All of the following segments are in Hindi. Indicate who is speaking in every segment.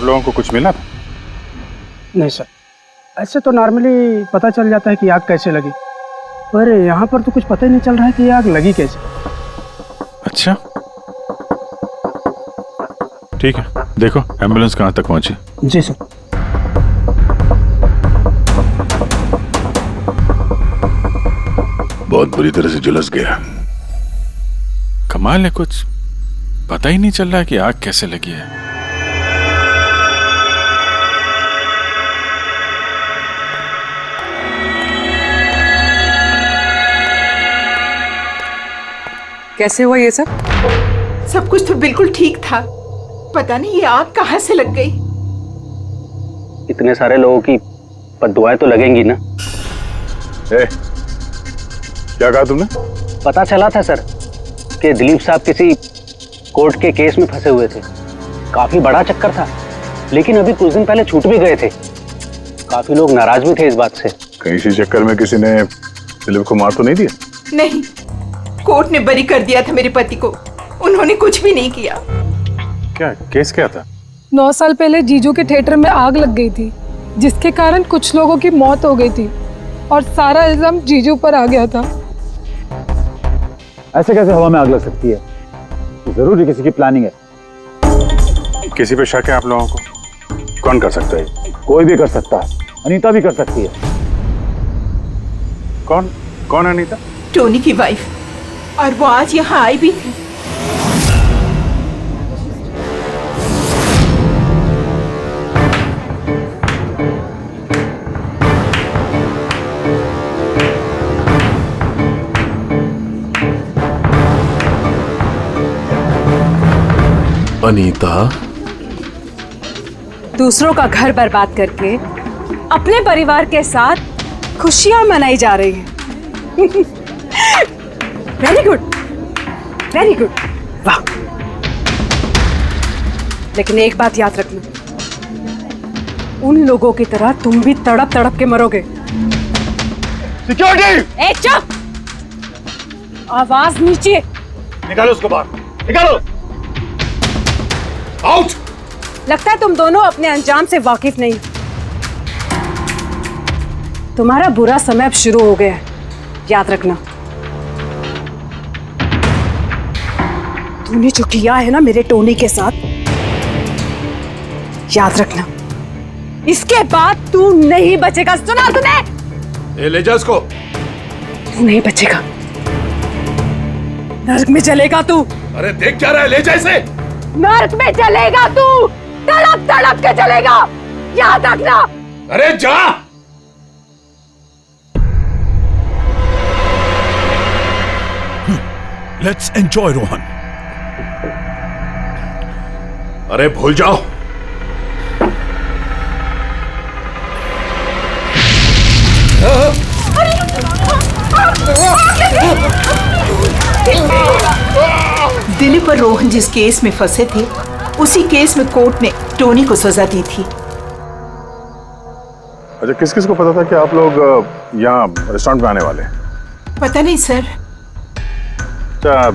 Speaker 1: आप लोगों को कुछ मिला था?
Speaker 2: नहीं सर, ऐसे तो नॉर्मली पता चल जाता है कि आग कैसे लगी, पर यहाँ पर तो कुछ पता ही नहीं चल रहा है कि आग लगी कैसे।
Speaker 1: अच्छा ठीक है, देखो एम्बुलेंस कहाँ तक पहुंची।
Speaker 2: जी सर।
Speaker 3: बहुत बुरी तरह से झुलस गया।
Speaker 1: कमाल है, कुछ पता ही नहीं चल रहा है कि आग कैसे लगी है।
Speaker 4: कैसे हुआ ये सब?
Speaker 5: सब कुछ तो बिल्कुल ठीक था, पता नहीं ये आग कहाँ से लग गई।
Speaker 6: इतने सारे लोगों की बद्दुआएं तो लगेंगी ना।
Speaker 3: क्या कहा तुमने?
Speaker 6: पता चला था सर कि दिलीप साहब किसी कोर्ट के केस में फंसे हुए थे। काफी बड़ा चक्कर था, लेकिन अभी कुछ दिन पहले छूट भी गए थे। काफी लोग नाराज भी थे इस बात से।
Speaker 3: कहीं इसी चक्कर में किसी ने दिलीप को मार तो नहीं दिया?
Speaker 5: नहीं, कोर्ट ने बरी कर दिया था मेरे पति को, उन्होंने कुछ भी नहीं किया।
Speaker 1: क्या केस क्या था?
Speaker 7: 9 साल पहले जीजू के थिएटर में आग लग गई थी, जिसके कारण कुछ लोगों की मौत हो गई थी और सारा इल्जाम जीजू पर आ गया था।
Speaker 8: ऐसे कैसे हवा में आग लग सकती है? जरूर किसी की प्लानिंग है।
Speaker 1: किसी पे शक है आप लोगों को? कौन कर सकता है?
Speaker 8: कोई भी कर सकता है, अनीता भी कर सकती है।
Speaker 1: कौन कौन अनीता?
Speaker 5: टोनी की वाइफ, और वो आज यहाँ आई भी थी।
Speaker 3: अनीता,
Speaker 4: दूसरों का घर बर्बाद करके अपने परिवार के साथ खुशियां मनाई जा रही है। वेरी गुड, वेरी गुड, वाह। लेकिन एक बात याद रखना, उन लोगों की तरह तुम भी तड़प तड़प के मरोगे।
Speaker 8: सिक्योरिटी!
Speaker 4: ए चुप! आवाज नीचे।
Speaker 8: निकालो उसको बाहर, निकालो! आउट!
Speaker 4: लगता है तुम दोनों अपने अंजाम से वाकिफ नहीं। तुम्हारा बुरा समय अब शुरू हो गया है, याद रखना। तूने जो किया है ना मेरे टोनी के साथ, याद रखना, इसके बाद तू नहीं बचेगा। सुना तूने?
Speaker 3: ले जा उसको।
Speaker 4: तू नहीं बचेगा, नर्क में चलेगा तू।
Speaker 3: अरे देख क्या रहा है, ले जा इसे।
Speaker 4: नर्क में चलेगा तू, तड़प तड़प के चलेगा, याद रखना।
Speaker 3: अरे जा।
Speaker 9: Let's enjoy Rohan.
Speaker 3: अरे भूल जाओ।
Speaker 5: दिलीप और रोहन जिस केस में फंसे थे, उसी केस में कोर्ट ने टोनी को सजा दी थी।
Speaker 3: अच्छा, किस किस को पता था कि आप लोग यहाँ रेस्टोरेंट में आने वाले हैं?
Speaker 5: पता नहीं सर।
Speaker 1: अच्छा,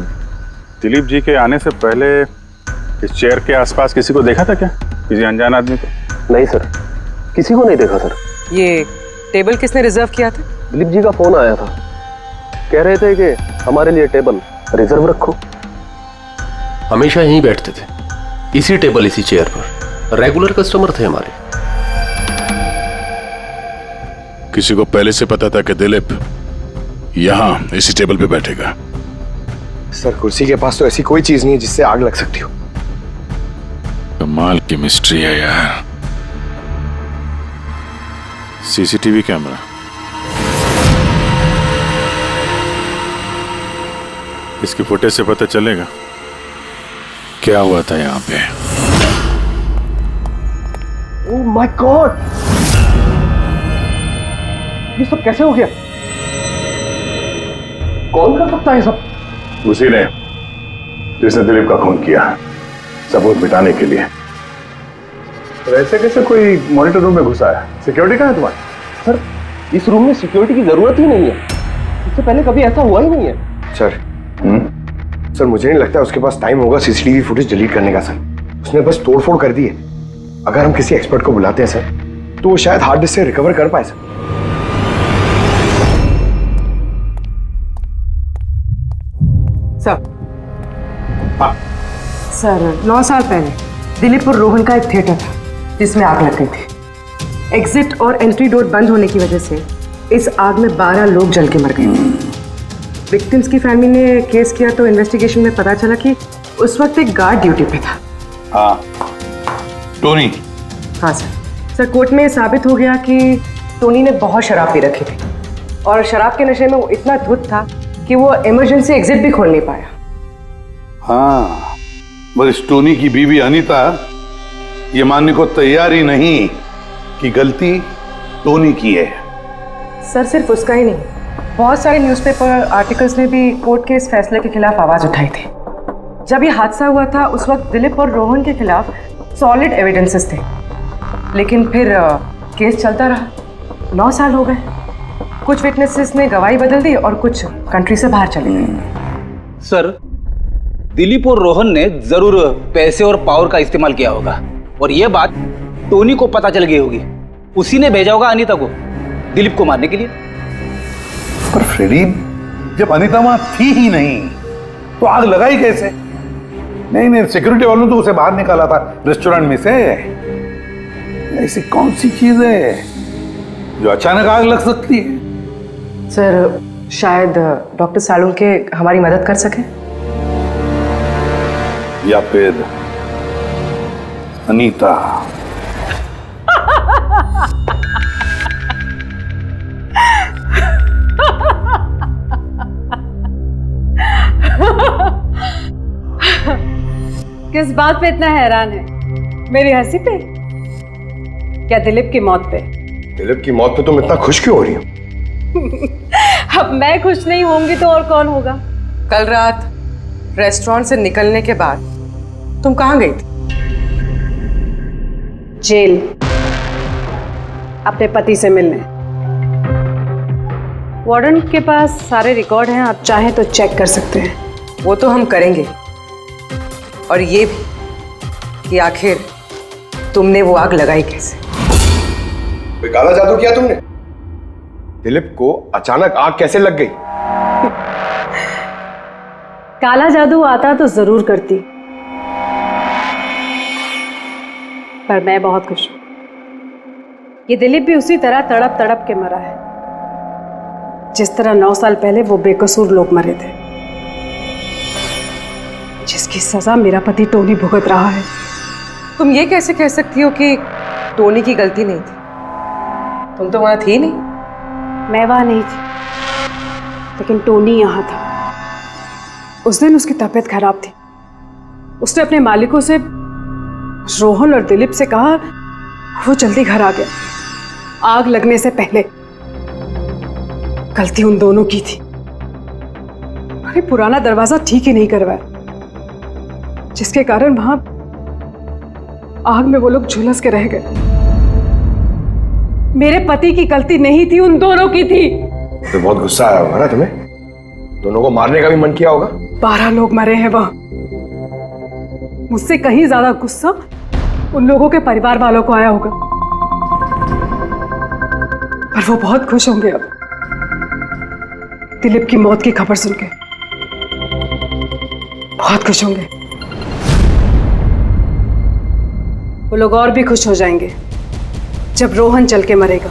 Speaker 1: दिलीप जी के आने से पहले इस चेयर के आसपास किसी को देखा था क्या? किसी अनजान आदमी को?
Speaker 6: नहीं सर, किसी को नहीं देखा सर।
Speaker 4: ये टेबल किसने रिजर्व किया था?
Speaker 6: दिलीप जी का फोन आया था, कह रहे थे कि हमारे लिए टेबल रिजर्व रखो।
Speaker 10: हमेशा यहीं बैठते थे, इसी टेबल इसी चेयर पर, रेगुलर कस्टमर थे हमारे।
Speaker 3: किसी को पहले से पता था कि दिलीप यहाँ इसी टेबल पे बैठेगा?
Speaker 11: सर, कुर्सी के पास तो ऐसी कोई चीज नहीं है जिससे आग लग सकती हो।
Speaker 1: कमाल की मिस्ट्री है यार। सीसीटीवी कैमरा, इसकी फुटेज से पता चलेगा क्या हुआ था यहाँ पे।
Speaker 6: ओह माय गॉड, ये सब कैसे हो गया? कौन कर सकता है सब?
Speaker 3: उसी ने जिसने दिलीप का खून किया, सबूत मिटाने के लिए। तो ऐसे कैसे कोई मॉनिटर रूम में घुसा है? सिक्योरिटी कहाँ है तुम्हारी?
Speaker 6: सर, इस रूम में सिक्योरिटी की जरूरत ही नहीं है, इससे पहले कभी ऐसा हुआ ही नहीं है।
Speaker 11: सर, सर मुझे नहीं लगता उसके पास टाइम होगा सीसीटीवी फुटेज डिलीट करने का। सर, उसने बस तोड़फोड़ कर दी है। अगर हम किसी एक्सपर्ट को बुलाते हैं सर तो वो शायद हार्ड डिस्क से रिकवर कर पाए सर।
Speaker 9: सर 9 साल पहले दिलीप और रोहन का एक थिएटर था जिसमें आग लग गई थी। एग्जिट और एंट्री डोर बंद होने की वजह से इस आग में 12 लोग जल के मर गए थे। विक्टिम्स की फैमिली ने केस किया तो इन्वेस्टिगेशन में पता चला कि उस वक्त एक गार्ड ड्यूटी पे था।
Speaker 3: हाँ, टोनी।
Speaker 9: हाँ सर कोर्ट में साबित हो गया कि टोनी ने बहुत शराब पी रखी थी और शराब के नशे में वो इतना धुत था कि वो इमरजेंसी एग्जिट भी खोल नहीं पाया।
Speaker 3: हाँ, बस टोनी की बीवी अनीता ये मानने को तैयार ही नहीं कि गलती टोनी की है।
Speaker 9: सर सिर्फ उसका ही नहीं, बहुत सारे न्यूज़पेपर आर्टिकल्स ने भी कोर्ट के इस फैसले के खिलाफ आवाज उठाई थी। जब ये हादसा हुआ था उस वक्त दिलीप और रोहन के खिलाफ सॉलिड एविडेंसेस थे, लेकिन फिर केस चलता रहा। 9 साल हो गए। कुछ विटनेसेस ने गवाही बदल दी और कुछ कंट्री से बाहर चले गए।
Speaker 6: सर, दिलीप और रोहन ने जरूर पैसे और पावर का इस्तेमाल किया होगा और ये बात टोनी को पता चल गई होगी। उसी ने भेजा होगा अनीता को दिलीप को मारने के लिए।
Speaker 3: पर फ्रेडी, जब अनीता वहां थी ही नहीं तो आग लगाई कैसे? नहीं, सिक्योरिटी वालों ने तो उसे बाहर निकाला था रेस्टोरेंट में से। ऐसी कौन सी चीज है जो अचानक आग लग सकती है?
Speaker 9: सर शायद डॉक्टर सालुंके हमारी मदद कर सके,
Speaker 3: या फिर अनीता।
Speaker 4: किस बात पे इतना हैरान है? मेरी हंसी पे? क्या दिलीप की मौत पे?
Speaker 11: दिलीप की मौत पे तुम इतना खुश क्यों हो रही हो?
Speaker 4: अब मैं खुश नहीं होंगी तो और कौन होगा?
Speaker 9: कल रात रेस्टोरेंट से निकलने के बाद तुम कहाँ गई थी?
Speaker 4: जेल, अपने पति से मिलने। वार्डन के पास सारे रिकॉर्ड हैं, आप चाहें तो चेक कर सकते हैं।
Speaker 9: वो तो हम करेंगे, और ये भी कि आखिर तुमने वो आग लगाई कैसे?
Speaker 11: कोई काला जादू किया तुमने? दिलीप को अचानक आग कैसे लग गई?
Speaker 4: काला जादू आता तो जरूर करती, पर मैं बहुत खुश हूं। ये दिलीप भी उसी तरह तड़प तड़प के मरा है जिस तरह 9 साल पहले वो बेकसूर लोग मरे थे, जिसकी सजा मेरा पति टोनी भुगत रहा है।
Speaker 9: तुम ये कैसे कह सकती हो कि टोनी की गलती नहीं थी? तुम तो वहां थी नहीं।
Speaker 4: मैं वहां नहीं थी, लेकिन टोनी यहाँ था। उस दिन उसकी तबीयत खराब थी। उसने अपने मालिकों से, रोहन और दिलीप से कहा, वो जल्दी घर आ गया आग लगने से पहले। गलती उन दोनों की थी। अरे पुराना दरवाजा ठीक ही नहीं करवाया, जिसके कारण वहां आग में वो लोग झुलस के रह गए। मेरे पति की गलती नहीं थी, उन दोनों की थी।
Speaker 11: तो बहुत गुस्सा आया होगा ना तुम्हें? दोनों को मारने का भी मन किया होगा।
Speaker 4: 12 लोग मरे हैं वहां। मुझसे कहीं ज्यादा गुस्सा उन लोगों के परिवार वालों को आया होगा, पर वो बहुत खुश होंगे अब दिलीप की मौत की खबर सुनके। बहुत खुश होंगे। वो लोग और भी खुश हो जाएंगे जब रोहन चल के मरेगा।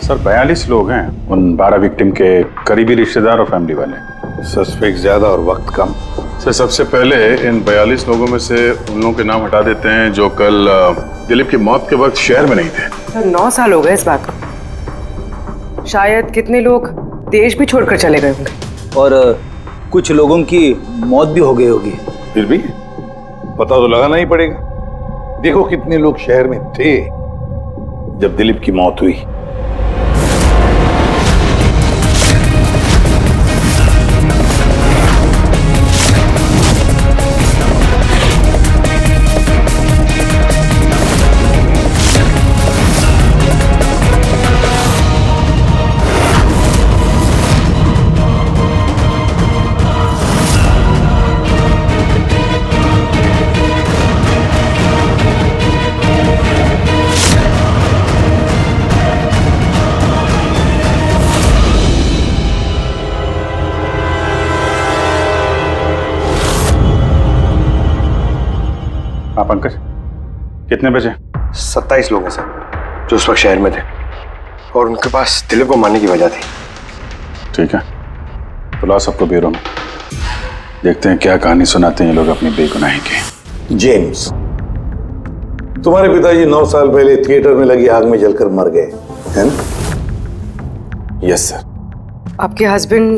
Speaker 1: सर 42 लोग हैं, उन 12 विक्टिम के करीबी रिश्तेदार और फैमिली वाले।
Speaker 3: सस्पेक्ट ज्यादा और वक्त कम।
Speaker 1: सर सबसे पहले इन 42 लोगों में से उन लोगों के नाम हटा देते हैं जो कल दिलीप की मौत के वक्त शहर में नहीं थे।
Speaker 9: सर 9 साल हो गए इस बात को। शायद कितने लोग देश भी छोड़कर चले गए होंगे,
Speaker 6: और कुछ लोगों की मौत भी हो गई होगी।
Speaker 3: फिर भी पता तो लगाना ही पड़ेगा। देखो कितने लोग शहर में थे जब दिलीप की मौत हुई।
Speaker 1: हाँ पंकज, कितने बजे?
Speaker 11: 27 लोग हैं सर जो उस वक्त शहर में थे और उनके पास दिलीप को मारने की वजह थी।
Speaker 1: ठीक है, बुलाओ सबको ब्यूरो में, देखते हैं क्या कहानी सुनाते हैं ये लोग अपनी बेगुनाही की।
Speaker 3: जेम्स, तुम्हारे पिताजी 9 साल पहले थिएटर में लगी आग में जलकर मर गए, है ना?
Speaker 11: Yes sir.
Speaker 9: आपके हस्बैंड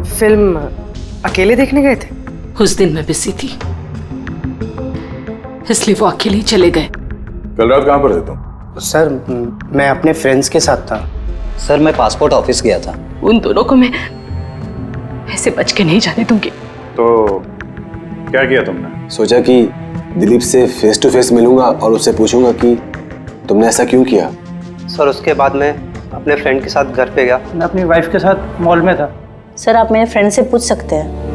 Speaker 9: फिल्म अकेले देखने गए थे?
Speaker 5: उस दिन मैं बिजी थी, इसलिए वो अकेले ही चले गए।
Speaker 3: कल रात कहाँ पर थे तुम?
Speaker 2: सर मैं अपने फ्रेंड्स के साथ था।
Speaker 6: सर मैं पासपोर्ट ऑफिस गया था।
Speaker 5: उन दोनों को मैं ऐसे बच के नहीं जाने दूंगी।
Speaker 1: तो क्या किया तुमने?
Speaker 11: सोचा कि दिलीप से फेस टू फेस मिलूंगा और उससे पूछूंगा कि तुमने ऐसा क्यों किया।
Speaker 6: सर उसके बाद मैं अपने फ्रेंड के साथ घर पे गया।
Speaker 2: मैं अपनी वाइफ के साथ मॉल में था।
Speaker 12: सर आप मेरे फ्रेंड से पूछ सकते हैं।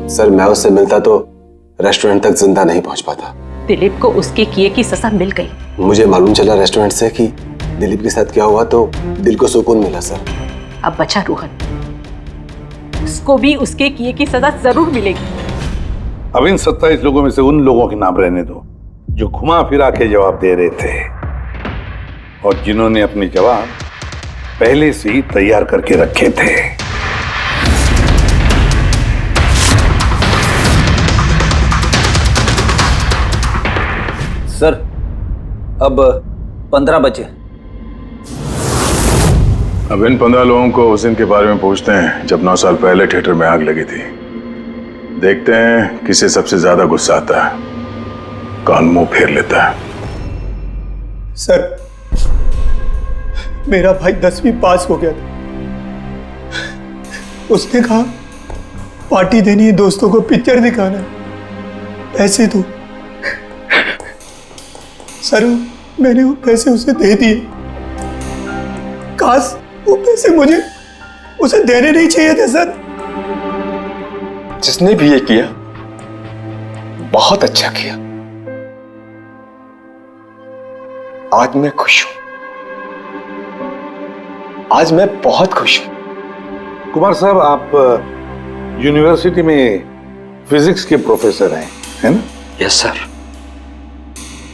Speaker 11: सर मैं उससे मिलता तो रेस्टोरेंट तक जिंदा नहीं पहुंच पाता।
Speaker 5: दिलीप को उसके किए की सजा मिल गई।
Speaker 11: मुझे मालूम चला रेस्टोरेंट से कि दिलीप के साथ क्या हुआ तो दिल को सुकून मिला सर।
Speaker 5: अब बचा रोहन, उसको भी उसके किए की सजा जरूर मिलेगी।
Speaker 3: अब इन 27 लोगों में से उन लोगों के नाम रहने दो जो घुमा फिरा के जवाब दे रहे थे और जिन्होंने अपने जवाब पहले से ही तैयार करके रखे थे।
Speaker 6: सर अब 15 बजे।
Speaker 1: अब इन 15 लोगों को उस दिन के बारे में पूछते हैं जब 9 साल पहले थिएटर में आग लगी थी। देखते हैं किसे सबसे ज्यादा गुस्सा आता है, कौन मुंह फेर लेता है।
Speaker 2: सर मेरा भाई 10वीं पास हो गया था। उसने कहा पार्टी देनी है, दोस्तों को पिक्चर दिखाना है, पैसे दो। सर मैंने वो पैसे उसे दे दिए। काश वो पैसे मुझे उसे देने नहीं चाहिए थे सर।
Speaker 11: जिसने भी ये किया बहुत अच्छा किया। आज मैं खुश हूं, आज मैं बहुत खुश हूं।
Speaker 3: कुमार साहब आप यूनिवर्सिटी में फिजिक्स के प्रोफेसर हैं, है ना?
Speaker 13: Yes sir,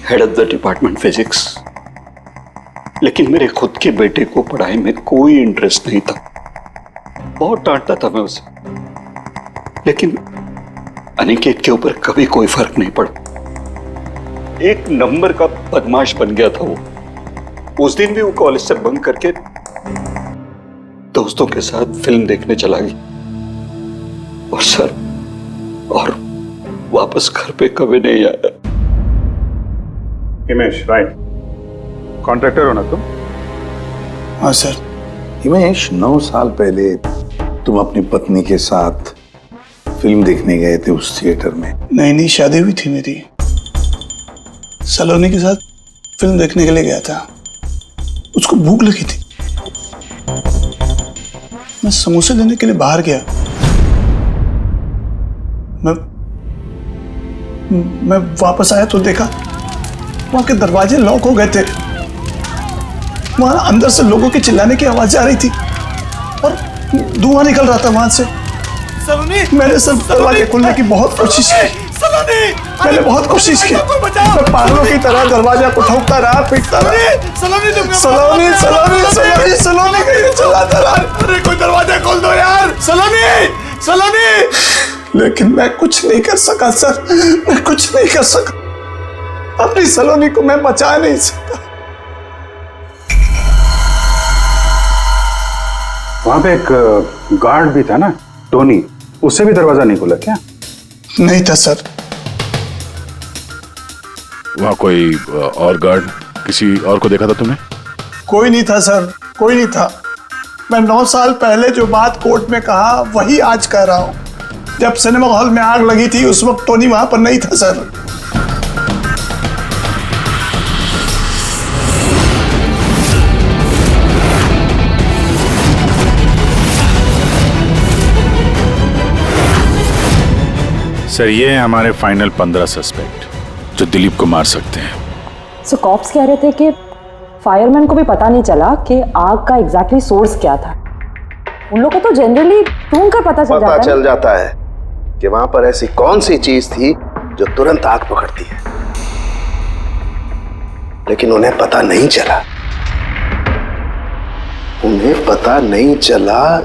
Speaker 13: head of the department physics. लेकिन मेरे खुद के बेटे को पढ़ाई में कोई इंटरेस्ट नहीं था। बहुत डांटता था मैं उसे, लेकिन अनिकेत के ऊपर कभी कोई फर्क नहीं पड़ा। एक नंबर का बदमाश बन गया था वो। उस दिन भी वो कॉलेज से बंक करके दोस्तों के साथ फिल्म देखने चला गया और सर और वापस घर पे कभी नहीं आया।
Speaker 1: हिमेश, राइट, कॉन्ट्रैक्टर हो ना तुम?
Speaker 2: हाँ सर।
Speaker 3: हिमेश, 9 साल पहले तुम अपनी पत्नी के साथ फिल्म देखने गए थे उस थिएटर में।
Speaker 2: नई शादी हुई थी मेरी, सलोनी के साथ फिल्म देखने के लिए गया था। उसको भूख लगी थी, मैं समोसे लेने के लिए बाहर गया। मैं वापस आया तो देखा वहां के दरवाजे लॉक हो गए थे। वहां अंदर से लोगों के चिल्लाने की आवाज आ रही थी और धुआं निकल रहा था वहां से। मैंने सब दरवाजे खोलने की बहुत कोशिश की। मैंने बहुत कोशिश की। मैं पागलों की तरह दरवाजा को ठोकता रहा, पीटता रहा। सलोनी चिल्लाता रहा, अरे कोई दरवाजा खोल दो यार, सलोनी। लेकिन मैं कुछ नहीं कर सका सर, मैं कुछ नहीं कर सका। अपनी सलोनी को मैं बचा नहीं सका।
Speaker 1: वहां पे एक गार्ड भी था ना, टोनी, उससे भी दरवाजा नहीं खुला क्या?
Speaker 2: नहीं था सर।
Speaker 14: वहां कोई और गार्ड, किसी और को देखा था तुमने?
Speaker 2: कोई नहीं था सर, कोई नहीं था। मैं 9 साल पहले जो बात कोर्ट में कहा वही आज कह रहा हूं। जब सिनेमा हॉल में आग लगी थी उस वक्त टोनी वहां पर नहीं था सर।
Speaker 1: सर ये है हमारे फाइनल 15 सस्पेक्ट जो दिलीप को मार सकते हैं।
Speaker 12: सो कॉप्स कह रहे थे कि फायरमैन को भी पता नहीं चला कि आग का एग्जैक्टली सोर्स क्या था। उन लोगों को तो जनरली ढूंढ कर पता चल जाता है।
Speaker 15: कि वहां पर ऐसी कौन सी चीज थी जो तुरंत आग पकड़ती है, लेकिन उन्हें पता नहीं चला। उन्हें पता नहीं चला।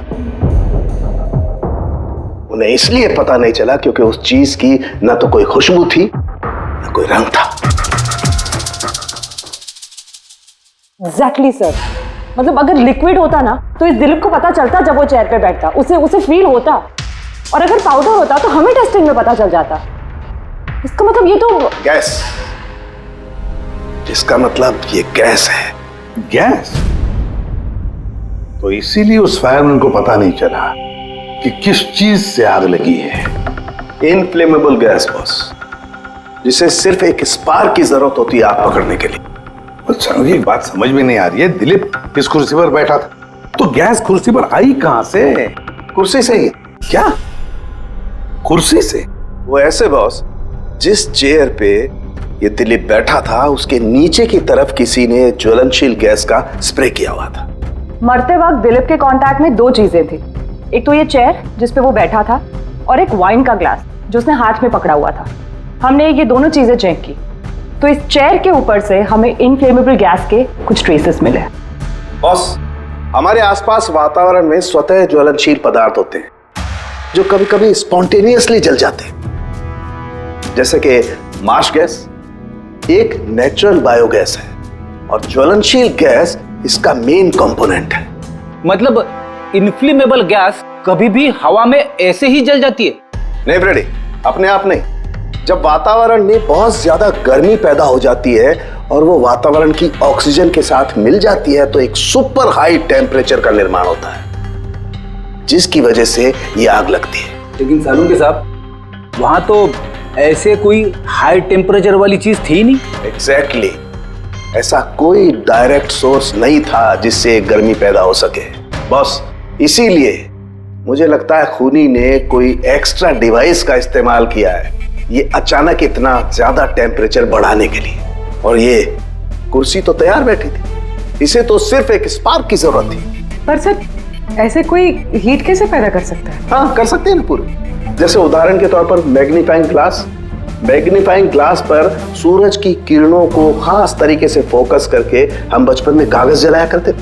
Speaker 15: उन्हें इसलिए पता नहीं चला क्योंकि उस चीज की ना तो कोई खुशबू थी ना कोई रंग था।
Speaker 12: एग्जैक्टली सर, मतलब अगर लिक्विड होता ना तो इस दिलीप को पता चलता जब वो चेयर पे बैठता, उसे फील होता। और अगर पाउडर होता तो हमें टेस्टिंग में पता चल जाता। इसका मतलब ये तो
Speaker 15: गैस, जिसका मतलब ये गैस है।
Speaker 3: गैस? तो इसीलिए उस फायरमैन को पता नहीं चला कि किस चीज से आग लगी है।
Speaker 15: इनफ्लेमेबल गैस बॉस, जिसे सिर्फ एक स्पार्क की जरूरत होती है आग पकड़ने के लिए।
Speaker 3: अच्छा, मुझे एक बात समझ में नहीं आ रही है। दिलीप किस कुर्सी पर बैठा था, तो गैस कुर्सी पर आई कहां से?
Speaker 15: कुर्सी से ही।
Speaker 3: क्या? कुर्सी से?
Speaker 15: वो ऐसे बॉस, जिस चेयर पे ये दिलीप बैठा था उसके नीचे की तरफ किसी ने ज्वलनशील गैस का स्प्रे किया हुआ था।
Speaker 12: मरते वक्त दिलीप के कांटेक्ट में दो चीजें थी, एक तो ये चेयर जिस पे वो बैठा था और एक वाइन का ग्लास जो उसने हाथ में पकड़ा हुआ था। हमने ये दोनों चीजें चेक की तो इस चेयर के ऊपर से हमें इनफ्लेमेबल गैस के कुछ ट्रेसेस मिले।
Speaker 15: बॉस, हमारे आसपास वातावरण में स्वतः ज्वलनशील पदार्थ होते हैं जो कभी कभी स्पॉन्टेनियसली जल जाते हैं, जैसे कि मार्श गैस एक नेचुरल बायोगैस है और ज्वलनशील गैस इसका मेन कंपोनेंट है।
Speaker 6: मतलब इनफ्लेमेबल गैस कभी भी हवा में ऐसे ही जल जाती है?
Speaker 15: नहीं फ्रेडी, अपने आप नहीं। जब वातावरण में बहुत ज्यादा गर्मी पैदा हो जाती है और वो वातावरण की ऑक्सीजन के साथ मिल जाती है तो एक सुपर हाई टेम्परेचर का निर्माण होता है, जिसकी वजह से ये आग लगती है।
Speaker 6: लेकिन सालून के साहब, वहां तो ऐसे कोई हाई टेम्परेचर वाली चीज थी नहीं।
Speaker 15: एग्जैक्टली, ऐसा कोई डायरेक्ट सोर्स नहीं था जिससे गर्मी पैदा हो सके बॉस। इसीलिए मुझे लगता है खूनी ने कोई एक्स्ट्रा डिवाइस का इस्तेमाल किया है ये अचानक इतना ज्यादा टेम्परेचर बढ़ाने के लिए। और ये कुर्सी तो तैयार बैठी थी, इसे तो सिर्फ एक स्पार्क की जरूरत थी।
Speaker 9: पर सर, ऐसे कोई हीट कैसे पैदा कर सकता है?
Speaker 15: हाँ, कर सकते हैं ना पूरे। जैसे उदाहरण के तौर पर मैग्नीफाइंग ग्लास पर सूरज की किरणों को खास तरीके से फोकस करके हम बचपन में कागज जलाया करते थे।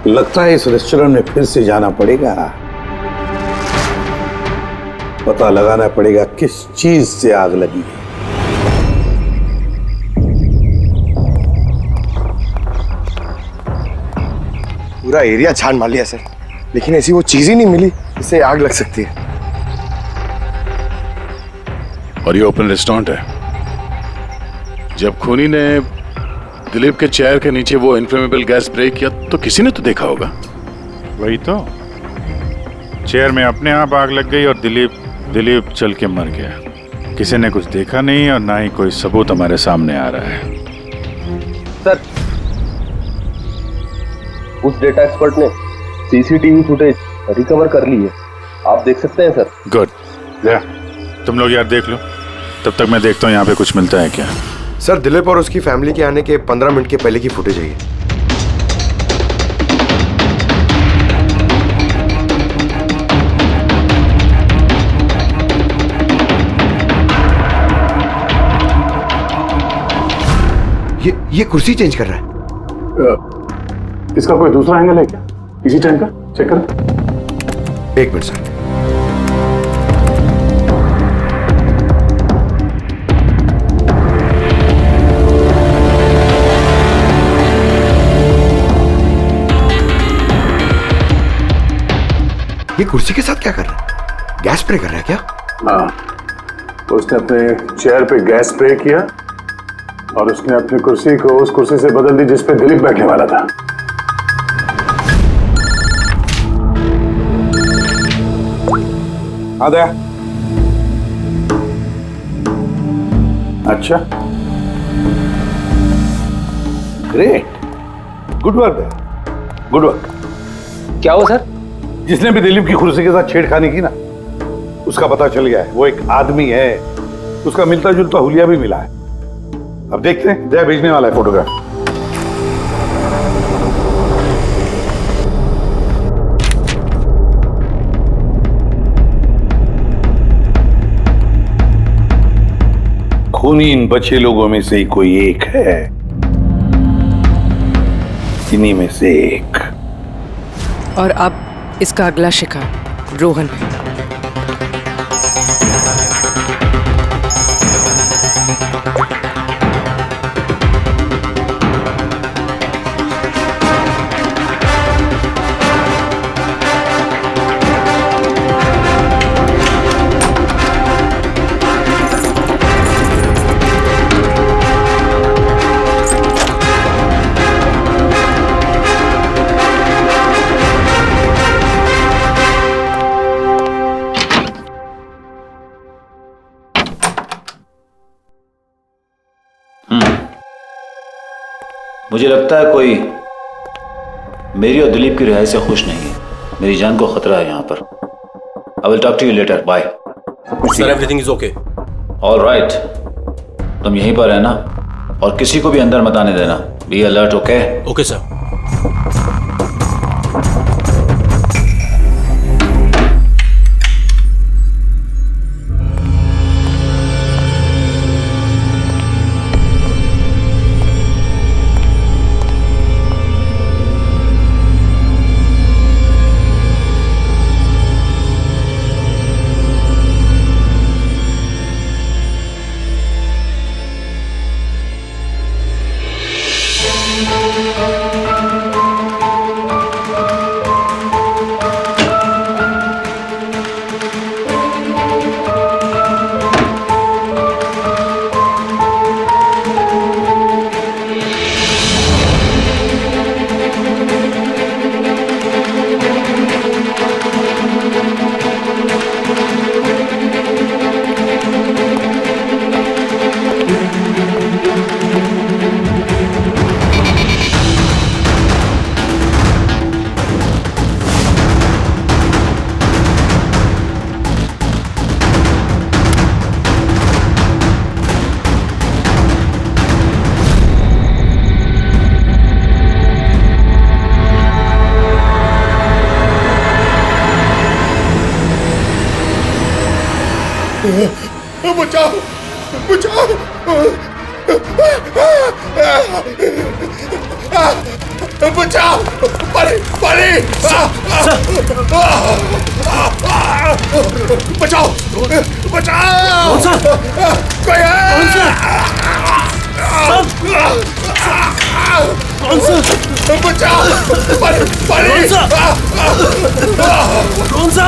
Speaker 3: लगता है इस रेस्टोरेंट में फिर से जाना पड़ेगा, पता लगाना पड़ेगा किस चीज से आग लगी है।
Speaker 11: पूरा एरिया छान मार लिया सर, लेकिन ऐसी वो चीज ही नहीं मिली जिससे आग लग सकती है।
Speaker 14: और ये ओपन रेस्टोरेंट है। जब खूनी ने दिलीप के चेयर के नीचे वो इनफ्लेमेबल गैस स्प्रे किया तो किसी ने तो देखा होगा।
Speaker 16: वही तो, चेयर में अपने आप आग लग गई और दिलीप चल के मर गया। किसी ने कुछ देखा नहीं और ना ही कोई सबूत हमारे सामने आ रहा है।
Speaker 10: सर, उस डेटा एक्सपर्ट ने सीसीटीवी फुटेज रिकवर कर ली है, आप देख सकते हैं सर।
Speaker 16: गुड, तुम लोग यार देख लो, तब तक मैं देखता हूँ यहाँ पे कुछ मिलता है क्या।
Speaker 11: सर, दिलीप और उसकी फैमिली के आने के 15 मिनट के पहले की फुटेज है ये कुर्सी चेंज कर रहा है।
Speaker 14: इसका कोई दूसरा एंगल है क्या इसी टाइम का? चेक कर।
Speaker 11: एक मिनट सर। ये कुर्सी के साथ क्या कर रहा है? गैस स्प्रे कर रहा है क्या?
Speaker 14: हाँ, तो उसने अपने चेयर पे गैस स्प्रे किया और उसने अपनी कुर्सी को उस कुर्सी से बदल दी जिस पे दिलीप बैठने वाला था।
Speaker 3: आ गया। अच्छा, great, good work, good work.
Speaker 6: क्या हुआ सर?
Speaker 3: जिसने भी दिलीप की कुर्सी के साथ छेड़खानी की ना, उसका पता चल गया है। वो एक आदमी है, उसका मिलता जुलता हुलिया भी मिला है। अब देखते हैं, जय भेजने वाला है फोटोग्राफ। खूनी इन बचे लोगों में से ही कोई एक है, इन्हीं में से एक।
Speaker 9: और अब इसका अगला शिकार रोहन है।
Speaker 17: मुझे लगता है कोई मेरी और दिलीप की रिहाई से खुश नहीं है। मेरी जान को खतरा है यहाँ पर। I will talk to you later, bye.
Speaker 10: Sir everything is okay.
Speaker 17: All right, तुम यहीं पर रहना और किसी को भी अंदर मत आने देना। Be alert, okay?
Speaker 10: Okay sir.
Speaker 14: बचाओ बचाओ, बचाओ, परे परे, बचाओ बचाओ, कोई है? बचाओ, परे परे, कौन सा?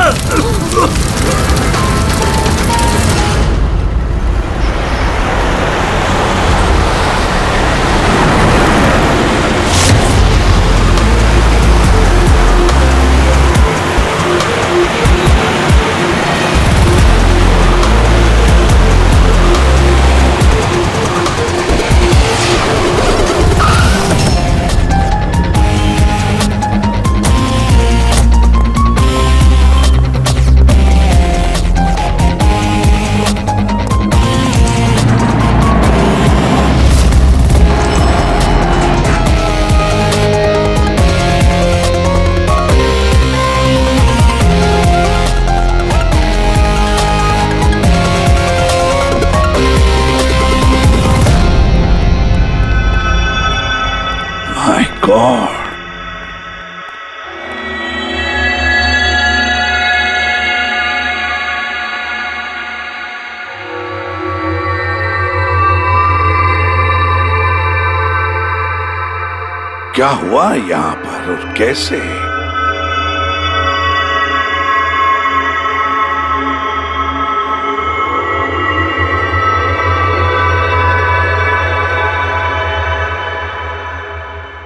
Speaker 3: क्या हुआ यहाँ पर और कैसे?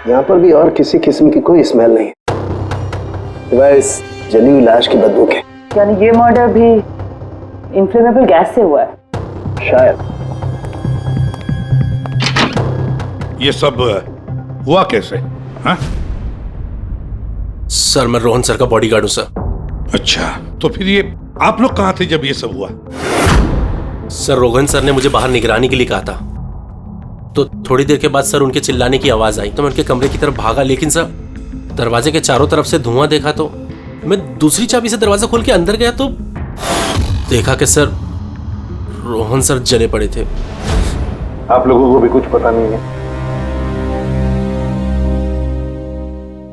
Speaker 15: यहाँ पर भी और किसी किस्म की कोई स्मेल नहीं, सिवाय इस जली हुई लाश की बदबू के।
Speaker 12: यानी ये मर्डर भी इन्फ्लेमेबल गैस से हुआ है?
Speaker 15: शायद।
Speaker 3: ये सब हुआ कैसे? हाँ?
Speaker 10: सर मैं रोहन सर का बॉडीगार्ड हूं सर।
Speaker 3: अच्छा, तो फिर ये आप लोग कहाँ थे जब ये सब हुआ?
Speaker 10: सर रोहन सर ने मुझे बाहर निगरानी के लिए कहा था, तो थोड़ी देर के बाद सर उनके चिल्लाने की आवाज आई तो मैं उनके कमरे की तरफ भागा, लेकिन सर दरवाजे के चारों तरफ से धुआं देखा तो मैं दूसरी चाबी से दरवाजा खोल के अंदर गया तो देखा कि सर रोहन सर जले पड़े थे।
Speaker 3: आप लोगों को भी कुछ पता नहीं है।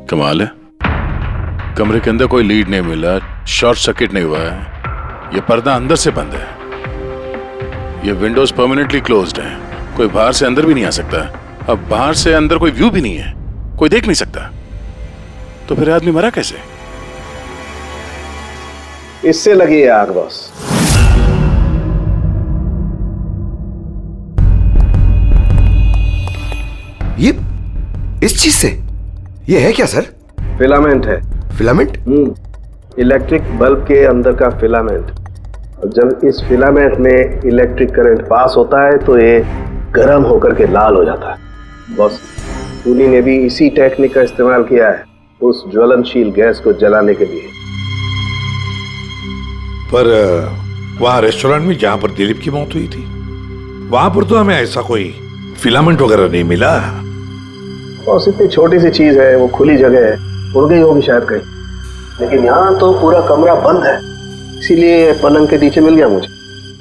Speaker 14: कमाल है, कमरे के अंदर कोई लीड नहीं मिला, शॉर्ट सर्किट नहीं हुआ है, ये पर्दा अंदर से बंद है, ये विंडोज परमानेंटली क्लोज्ड है, कोई बाहर से अंदर भी नहीं आ सकता। अब बाहर से अंदर कोई व्यू भी नहीं है, कोई देख नहीं सकता, तो फिर आदमी मरा कैसे?
Speaker 15: इससे लगी है आग बॉस।
Speaker 11: ये इस चीज से ये है क्या सर?
Speaker 15: फिलामेंट है।
Speaker 11: फिलामेंट?
Speaker 15: इलेक्ट्रिक बल्ब के अंदर का फिलामेंट। और जब इस फिलामेंट में इलेक्ट्रिक करंट पास होता है तो ये गर्म होकर के लाल हो जाता है। बॉस, खूनी ने भी इसी टेक्निक का इस्तेमाल किया है उस ज्वलनशील गैस को जलाने के लिए।
Speaker 3: पर वहां रेस्टोरेंट में जहां पर दिलीप की मौत हुई थी, वहां पर तो हमें ऐसा कोई फिलामेंट वगैरह नहीं मिला।
Speaker 15: बॉस, इतनी छोटी सी चीज है, वो खुली जगह है, उड़ गई होगी शायद कहीं, लेकिन यहाँ तो पूरा कमरा बंद है, इसीलिए पलंग के नीचे मिल गया मुझे।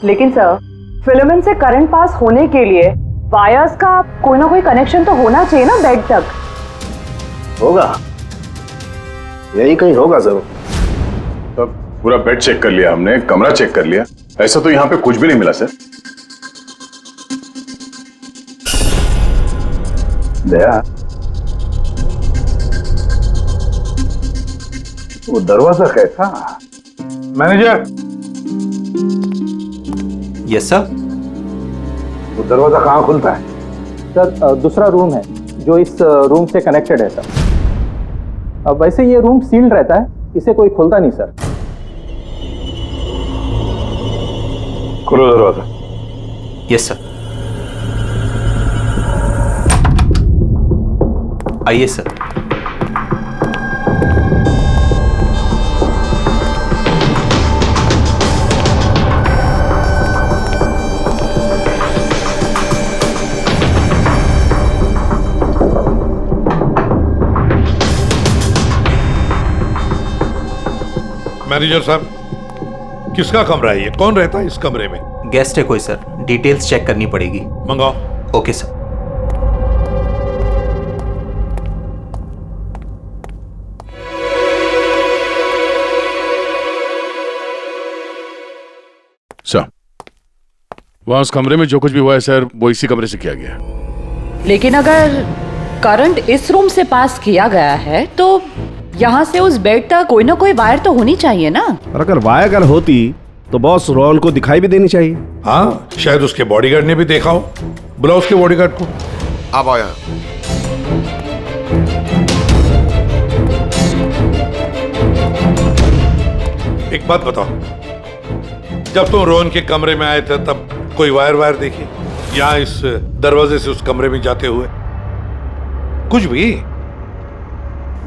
Speaker 12: लेकिन सर, फिलामेंट से करंट पास होने के लिए वायर्स का कोई ना कोई कनेक्शन तो होना चाहिए ना बेड तक।
Speaker 15: होगा, यही कहीं होगा जरूर।
Speaker 1: तो पूरा बेड चेक कर लिया हमने, कमरा चेक कर लिया, ऐसा तो यहाँ पे कुछ भी नहीं मिला सर।
Speaker 15: दया, वो दरवाजा कैसा?
Speaker 3: मैनेजर।
Speaker 6: Yes sir.
Speaker 3: वो दरवाजा कहाँ खुलता है?
Speaker 6: सर दूसरा रूम है जो इस रूम से कनेक्टेड है सर। अब वैसे ये रूम सील्ड रहता है, इसे कोई खोलता नहीं सर।
Speaker 3: खोलो दरवाजा।
Speaker 6: Yes sir. आइए सर।
Speaker 3: मैनेजर साहब, किसका कमरा है ये? कौन रहता है इस कमरे में?
Speaker 6: गेस्ट है कोई सर, डिटेल्स चेक करनी पड़ेगी।
Speaker 3: मंगाओ।
Speaker 6: Okay sir.
Speaker 14: सर, वहां उस कमरे में जो कुछ भी हुआ है सर, वो इसी कमरे से किया गया।
Speaker 18: लेकिन अगर करंट इस रूम से पास किया गया है तो यहाँ से उस बेड तक कोई ना कोई वायर तो होनी चाहिए ना।
Speaker 11: और अगर वायर अगर होती तो बॉस रोहन को दिखाई भी देनी चाहिए।
Speaker 3: हाँ, शायद उसके बॉडीगार्ड ने भी देखा हो। बुलाओ उसके बॉडीगार्ड को।
Speaker 11: आप आओ यहाँ।
Speaker 3: एक बात बताओ, जब तुम रोहन के कमरे में आए थे तब कोई वायर देखी यहाँ इस दरवाजे से उस कमरे में जाते हुए? कुछ भी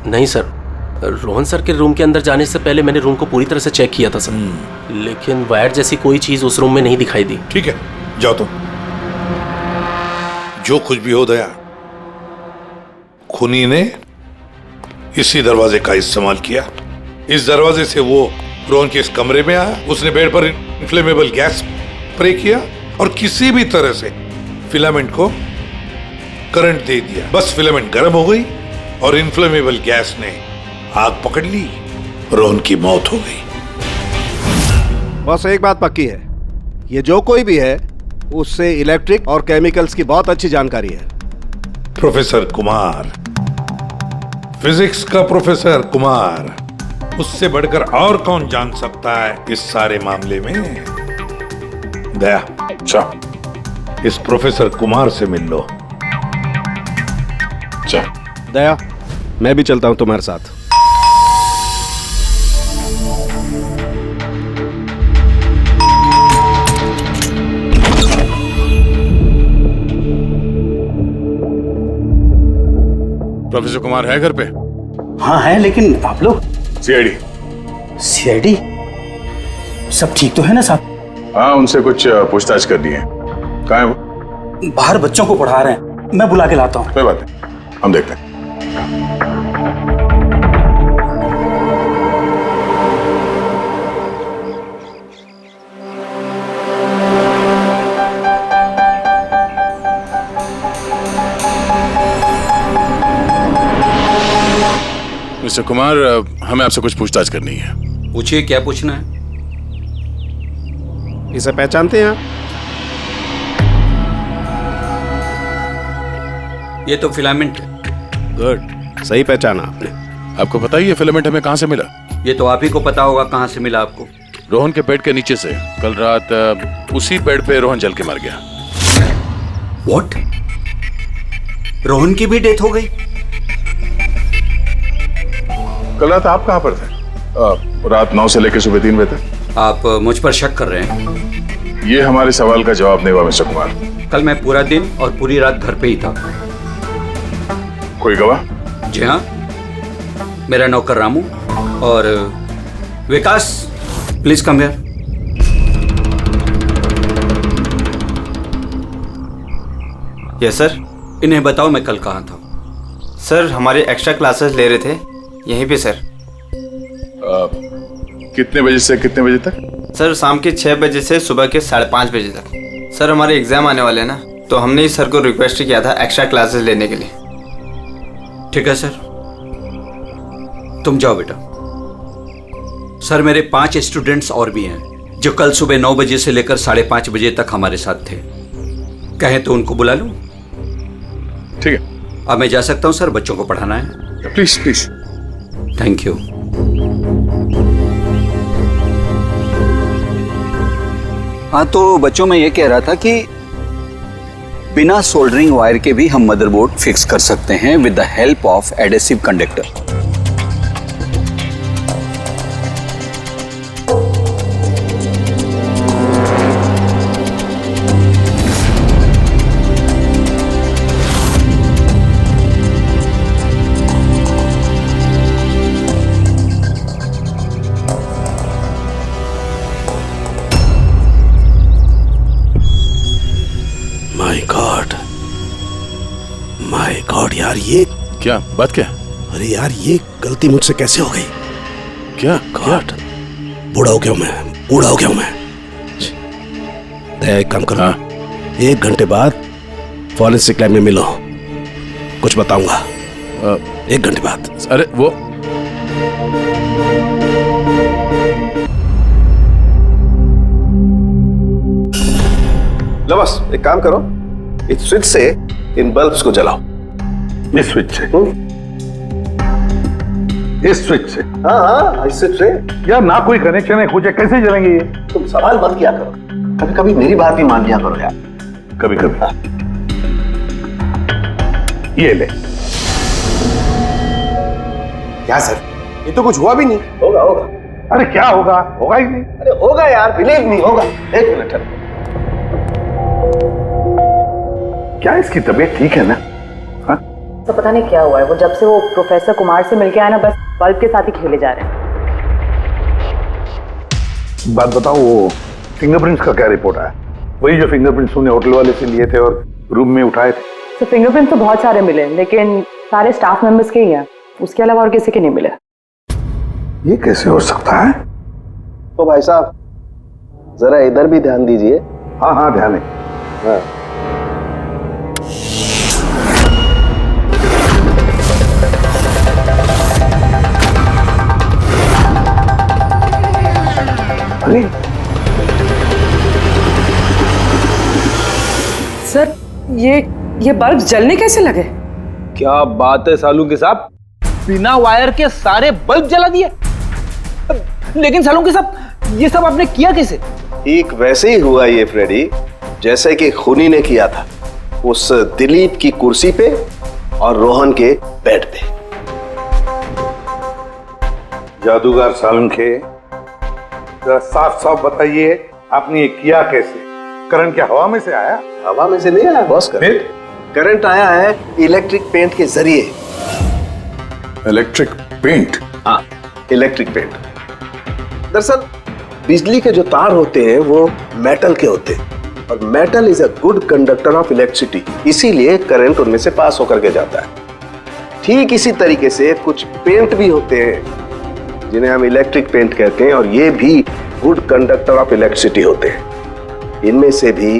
Speaker 10: नहीं सर, रोहन सर के रूम के अंदर जाने से पहले मैंने रूम को पूरी तरह से चेक किया था सर, लेकिन वायर जैसी कोई चीज उस रूम में नहीं दिखाई दी।
Speaker 3: ठीक है, जाओ तुम। जो कुछ भी हो दया, खूनी ने इसी दरवाजे का इस्तेमाल किया। इस दरवाजे से वो रोहन के इस कमरे में आया, उसने बेड पर इन्फ्लेमेबल गैस स्प्रे किया और किसी भी तरह से फिलामेंट को करंट दे दिया। बस फिलामेंट गर्म हो गई और इन्फ्लेमेबल गैस ने आग पकड़ ली, रोहन की मौत हो गई।
Speaker 11: बस एक बात पक्की है, ये जो कोई भी है उससे इलेक्ट्रिक और केमिकल्स की बहुत अच्छी जानकारी है।
Speaker 3: प्रोफेसर कुमार, फिजिक्स का प्रोफेसर कुमार, उससे बढ़कर और कौन जान सकता है इस सारे मामले में? दया,
Speaker 1: अच्छा,
Speaker 3: इस प्रोफेसर कुमार से मिल लो।
Speaker 11: दया, मैं भी चलता हूं तुम्हारे साथ।
Speaker 14: प्रोफेसर कुमार है घर पे?
Speaker 6: हाँ है, लेकिन आप लोग?
Speaker 1: सीआईडी।
Speaker 6: सीआईडी? सब ठीक तो है ना साहब?
Speaker 1: हाँ, उनसे कुछ पूछताछ करनी है। कहाँ है वो?
Speaker 6: बाहर बच्चों को पढ़ा रहे हैं, मैं बुला के लाता हूँ।
Speaker 1: कोई बात नहीं, हम देखते हैं।
Speaker 14: मिस्टर कुमार, हमें आपसे कुछ पूछताछ करनी है।
Speaker 13: पूछिए, क्या पूछना है?
Speaker 11: इसे पहचानते हैं आप?
Speaker 13: ये तो फिलामेंट है।
Speaker 11: गुड, सही पहचाना आपने।
Speaker 14: आपको पता ही है फिलामेंट हमें कहाँ से मिला?
Speaker 13: ये तो आप ही को पता होगा कहाँ से मिला आपको।
Speaker 14: रोहन के बेड के नीचे से। कल रात उसी बेड पे रोहन जल के मर गया।
Speaker 13: व्हाट? रोहन की भी डेथ हो गई?
Speaker 1: कल रात आप कहाँ पर थे? रात 9 से लेकर सुबह 3 बजे तक।
Speaker 13: आप मुझ पर शक कर रहे हैं?
Speaker 1: ये हमारे सवाल का जवाब नहीं हुआ मिस्टर कुमार।
Speaker 13: कल मैं पूरा दिन और पूरी रात घर पे ही था।
Speaker 1: कोई गवाह?
Speaker 13: जी हाँ, मेरा नौकर रामू और Vikas. Please come here.
Speaker 19: Yes sir.
Speaker 13: इन्हें बताओ मैं कल कहाँ था।
Speaker 19: सर हमारे एक्स्ट्रा क्लासेस ले रहे थे यहीं पे सर।
Speaker 1: कितने बजे से कितने बजे तक?
Speaker 19: सर शाम के 6 बजे से सुबह के 5:30 बजे तक। सर हमारे एग्जाम आने वाले हैं ना, तो हमने ही सर को रिक्वेस्ट किया था एक्स्ट्रा क्लासेस लेने के लिए।
Speaker 13: ठीक है सर, तुम जाओ बेटा। सर मेरे 5 स्टूडेंट्स और भी हैं जो कल सुबह 9 बजे से लेकर 5:30 बजे तक हमारे साथ थे। कहें तो उनको बुला लूं?
Speaker 1: ठीक है,
Speaker 13: अब मैं जा सकता हूं सर, बच्चों को पढ़ाना है।
Speaker 1: Please please.
Speaker 13: Thank you. हाँ, तो बच्चों में ये कह रहा था कि बिना सोल्डरिंग वायर के भी हम मदरबोर्ड फिक्स कर सकते हैं with the help of adhesive conductor.
Speaker 11: My God यार, ये
Speaker 14: क्या बात? क्या?
Speaker 11: अरे यार, ये गलती मुझसे कैसे हो गई?
Speaker 14: क्या?
Speaker 11: गॉड, बूढ़ा हो गया हूं मैं, बूढ़ा हो गया हूं मैं। दया, एक काम करो। 1 घंटे बाद फॉरेंसिक लैब में मिलो, कुछ बताऊंगा। 1 घंटे बाद।
Speaker 14: अरे वो
Speaker 15: लो बस, एक काम करो, इस स्विच से इन बल्ब्स को जलाओ।
Speaker 3: इस स्विच से? इस स्विच से?
Speaker 15: हाँ, इस स्विच से।
Speaker 3: यार ना कोई कनेक्शन है, कुछ है, कैसे जलेंगे ये?
Speaker 15: तुम सवाल मत किया करो, कभी कभी मेरी बात भी मान लिया करो यार।
Speaker 3: कभी कभी। ये ले।
Speaker 15: क्या सर, ये तो कुछ हुआ भी नहीं। होगा होगा।
Speaker 3: अरे क्या होगा? होगा ही नहीं।
Speaker 15: अरे होगा यार, बिलीव नहीं होगा। 1 मिनट है।
Speaker 3: क्या इसकी तबीयत ठीक है ना? हाँ?
Speaker 12: तो पता नहीं क्या हुआ है, वो जब से वो प्रोफेसर कुमार से मिलके आया ना, बस बल्ब के साथ ही खेले जा रहे हैं।
Speaker 3: बात बताओ, वो फिंगरप्रिंट्स का क्या रिपोर्ट आया? वही जो फिंगरप्रिंट्स तूने होटल वाले से लिए थे और रूम में उठाए थे।
Speaker 12: तो फिंगरप्रिंट तो बहुत सारे मिले, लेकिन सारे स्टाफ मेंबर्स के ही हैं, उसके अलावा और किसी के नहीं मिले।
Speaker 3: ये कैसे हो सकता है?
Speaker 15: तो भाई साहब जरा इधर भी ध्यान दीजिए।
Speaker 3: हाँ हाँ, ध्यान है।
Speaker 15: हाँ।
Speaker 3: अरे
Speaker 9: सर, ये बल्ब जलने कैसे लगे?
Speaker 20: क्या बात है सालूंके साहब, बिना वायर के सारे बल्ब जला दिए। लेकिन सालूंके साहब, ये सब आपने किया कैसे?
Speaker 15: ठीक वैसे ही हुआ ये फ्रेडी, जैसे कि खूनी ने किया था उस दिलीप की कुर्सी पे और रोहन के बेड पे।
Speaker 3: जादूगर सालुंखे, जरा साफ साफ बताइए, आपने ये किया कैसे? करंट क्या हवा में से आया?
Speaker 15: हवा में से नहीं आया बॉस, करंट आया है इलेक्ट्रिक पेंट के जरिए।
Speaker 1: Electric paint?
Speaker 15: हाँ, इलेक्ट्रिक पेंट। दरअसल बिजली के जो तार होते हैं वो मेटल के होते हैं, और metal is a good conductor of electricity, इसीलिए करंट उनमें से पास होकर के जाता है। ठीक इसी तरीके से कुछ पेंट भी होते हैं जिन्हें हम इलेक्ट्रिक पेंट कहते हैं, और ये भी गुड कंडक्टर ऑफ इलेक्ट्रिसिटी होते हैं। इनमें से भी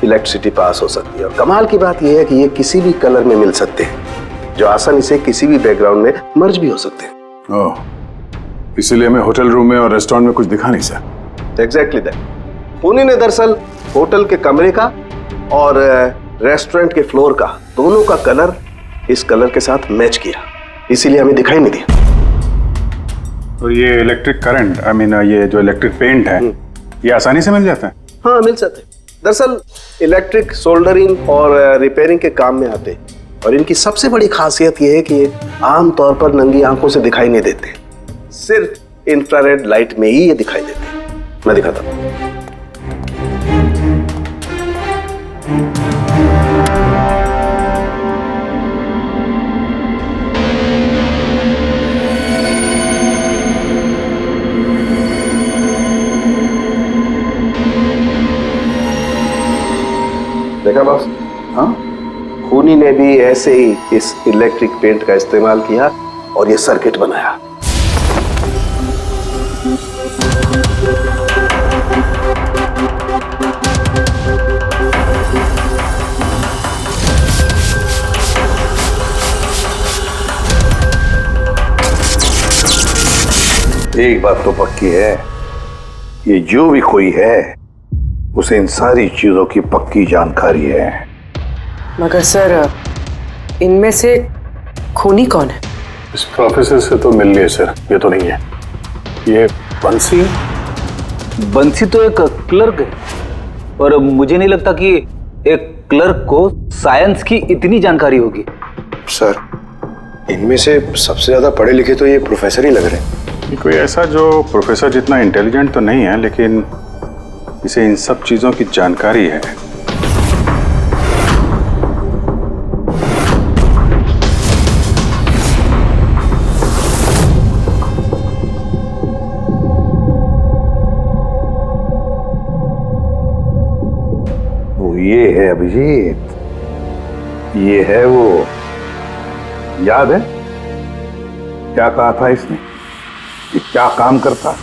Speaker 15: इलेक्ट्रिसिटी पास हो सकती है, और कमाल की बात यह है कि ये किसी भी कलर में मिल सकते हैं, जो आसानी से किसी भी बैकग्राउंड में मर्ज भी हो सकते हैं।
Speaker 1: ओह, इसीलिए हमें होटल रूम में और रेस्टोरेंट में कुछ दिखा नहीं सर।
Speaker 15: Exactly that. खूनी ने दरअसल होटल के कमरे का और रेस्टोरेंट के फ्लोर का दोनों का कलर इस कलर के साथ मैच किया, इसीलिए हमें दिखाई नहीं दिया।
Speaker 16: तो ये इलेक्ट्रिक करंट, आई मीन ये जो इलेक्ट्रिक पेंट है, ये आसानी से मिल जाता है?
Speaker 15: हाँ, मिल जाते हैं। दरअसल इलेक्ट्रिक सोल्डरिंग और रिपेयरिंग के काम में आते, और इनकी सबसे बड़ी खासियत यह है कि ये आमतौर पर नंगी आंखों से दिखाई नहीं देते, सिर्फ इंफ्रारेड लाइट में ही ये दिखाई देते हैं। मैं दिखाता हूं। देखा बॉस? हाँ, खूनी ने भी ऐसे ही इस इलेक्ट्रिक पेंट का इस्तेमाल किया और ये सर्किट बनाया।
Speaker 3: एक बात तो पक्की है, ये जो भी कोई है उसे इन सारी चीजों की पक्की जानकारी है।
Speaker 9: मगर सर, इनमें से खूनी कौन है?
Speaker 1: इस प्रोफेसर से तो मिल लिए सर, ये तो नहीं है। ये बंसी?
Speaker 20: बंसी तो एक क्लर्क है, और मुझे नहीं लगता कि एक क्लर्क को साइंस की इतनी जानकारी होगी।
Speaker 8: सर, इनमें से सबसे ज्यादा पढ़े लिखे तो ये प्रोफेसर ही लग रहे हैं।
Speaker 16: कोई ऐसा जो प्रोफेसर जितना इंटेलिजेंट तो नहीं है, लेकिन इसे इन सब चीजों की जानकारी है।
Speaker 3: वो ये है अभिजीत, ये है वो। याद है क्या कहा था इसने, ये क्या काम करता?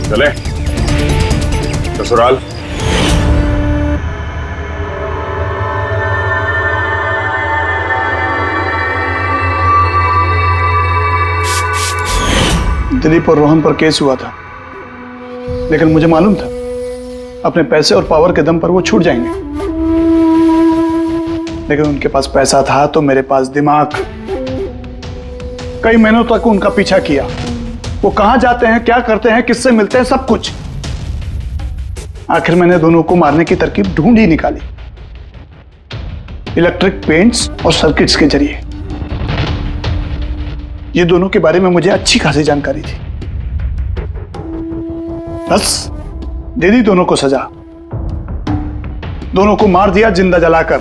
Speaker 1: चले ससुराल।
Speaker 2: दिलीप और रोहन पर केस हुआ था, लेकिन मुझे मालूम था अपने पैसे और पावर के दम पर वो छूट जाएंगे। लेकिन उनके पास पैसा था तो मेरे पास दिमाग। कई महीनों तक उनका पीछा किया, वो कहां जाते हैं, क्या करते हैं, किससे मिलते हैं, सब कुछ। आखिर मैंने दोनों को मारने की तरकीब ढूंढ ही निकाली, इलेक्ट्रिक पेंट्स और सर्किट्स के जरिए। ये दोनों के बारे में मुझे अच्छी खासी जानकारी थी। बस दे दी दोनों को सजा, दोनों को मार दिया जिंदा जलाकर,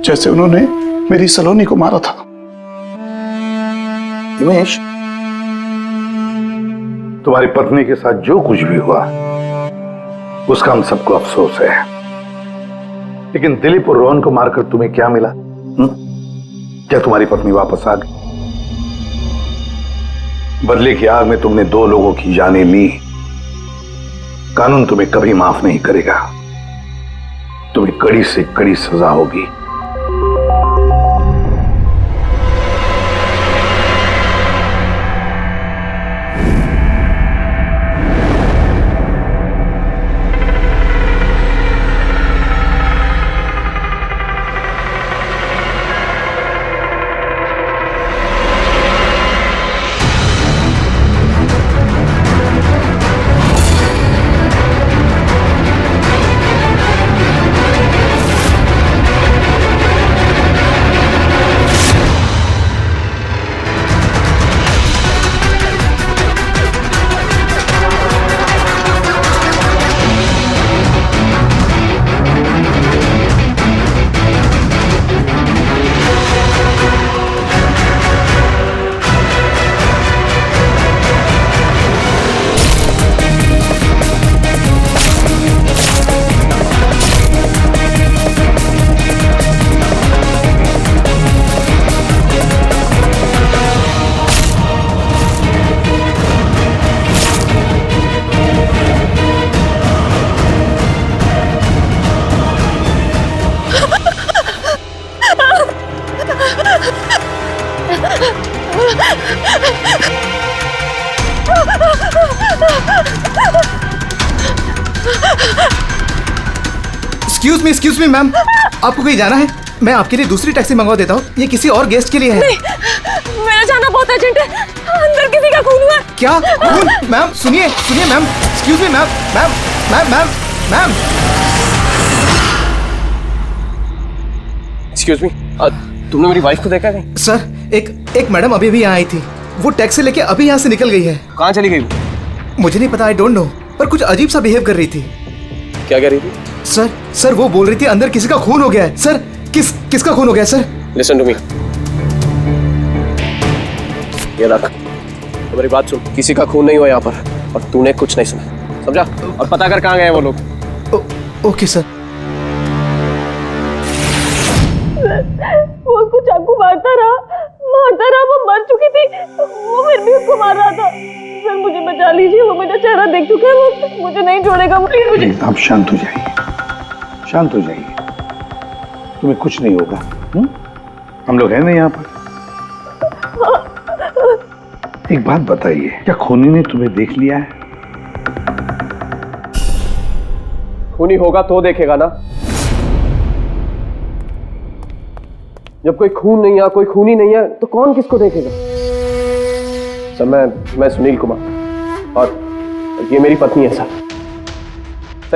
Speaker 2: जैसे उन्होंने मेरी सलोनी को मारा था।
Speaker 3: हिमेश, तुम्हारी पत्नी के साथ जो कुछ भी हुआ उसका हम सबको अफसोस है, लेकिन दिलीप और रोहन को मारकर तुम्हें क्या मिला? क्या तुम्हारी पत्नी वापस आ गई? बदले की आग में तुमने 2 लोगों की जानें ली। कानून तुम्हें कभी माफ नहीं करेगा, तुम्हें कड़ी से कड़ी सजा होगी।
Speaker 21: एक्सक्यूज मी मैम, आपको कहीं जाना है? मैं आपके लिए दूसरी टैक्सी मंगवा देता हूँ, ये किसी और गेस्ट के लिए है।
Speaker 22: नहीं, मेरा जाना बहुत अर्जेंट है, अंदर किसी का खून हुआ है।
Speaker 21: क्या खून? मैम सुनिए ma'am, excuse me ma'am, ma'am.
Speaker 22: Excuse me, तुमने मेरी वाइफ को देखा है?
Speaker 21: सर एक मैडम अभी यहाँ आई थी, वो टैक्सी लेके अभी यहाँ से निकल गई है।
Speaker 22: कहाँ चली गई?
Speaker 21: मुझे नहीं पता, आई डोंट नो, पर कुछ अजीब सा बिहेव कर रही थी।
Speaker 22: क्या कह रही थी?
Speaker 21: सर वो बोल रही थी अंदर किसी का खून हो गया है। सर किसका खून हो गया सर?
Speaker 22: लिसन टू मी, ये रख, तो मेरी बात सुन, किसी का खून नहीं हुआ यहाँ पर, और तूने कुछ नहीं सुना, समझा? और पता कर कहाँ गए वो लोग।
Speaker 21: Okay sir.
Speaker 22: वो उसको चाकू मारता रहा, वो मर चुकी थी, वो फिर भी उसको मार रहा था। सर मुझे बचा लीजिए, वो मेरा चेहरा देख चुका है, वो मुझे नहीं छोड़ेगा, प्लीज मुझे।
Speaker 3: आप शांत हो जाइए, तुम्हें कुछ नहीं होगा। हम लोग हैं ना यहाँ पर। एक बात बताइए, क्या खूनी ने तुम्हें देख लिया है?
Speaker 22: खूनी होगा तो देखेगा ना, जब कोई खून नहीं है, कोई खूनी नहीं है, तो कौन किसको देखेगा? सर मैं सुनील कुमार, और ये मेरी पत्नी है सर।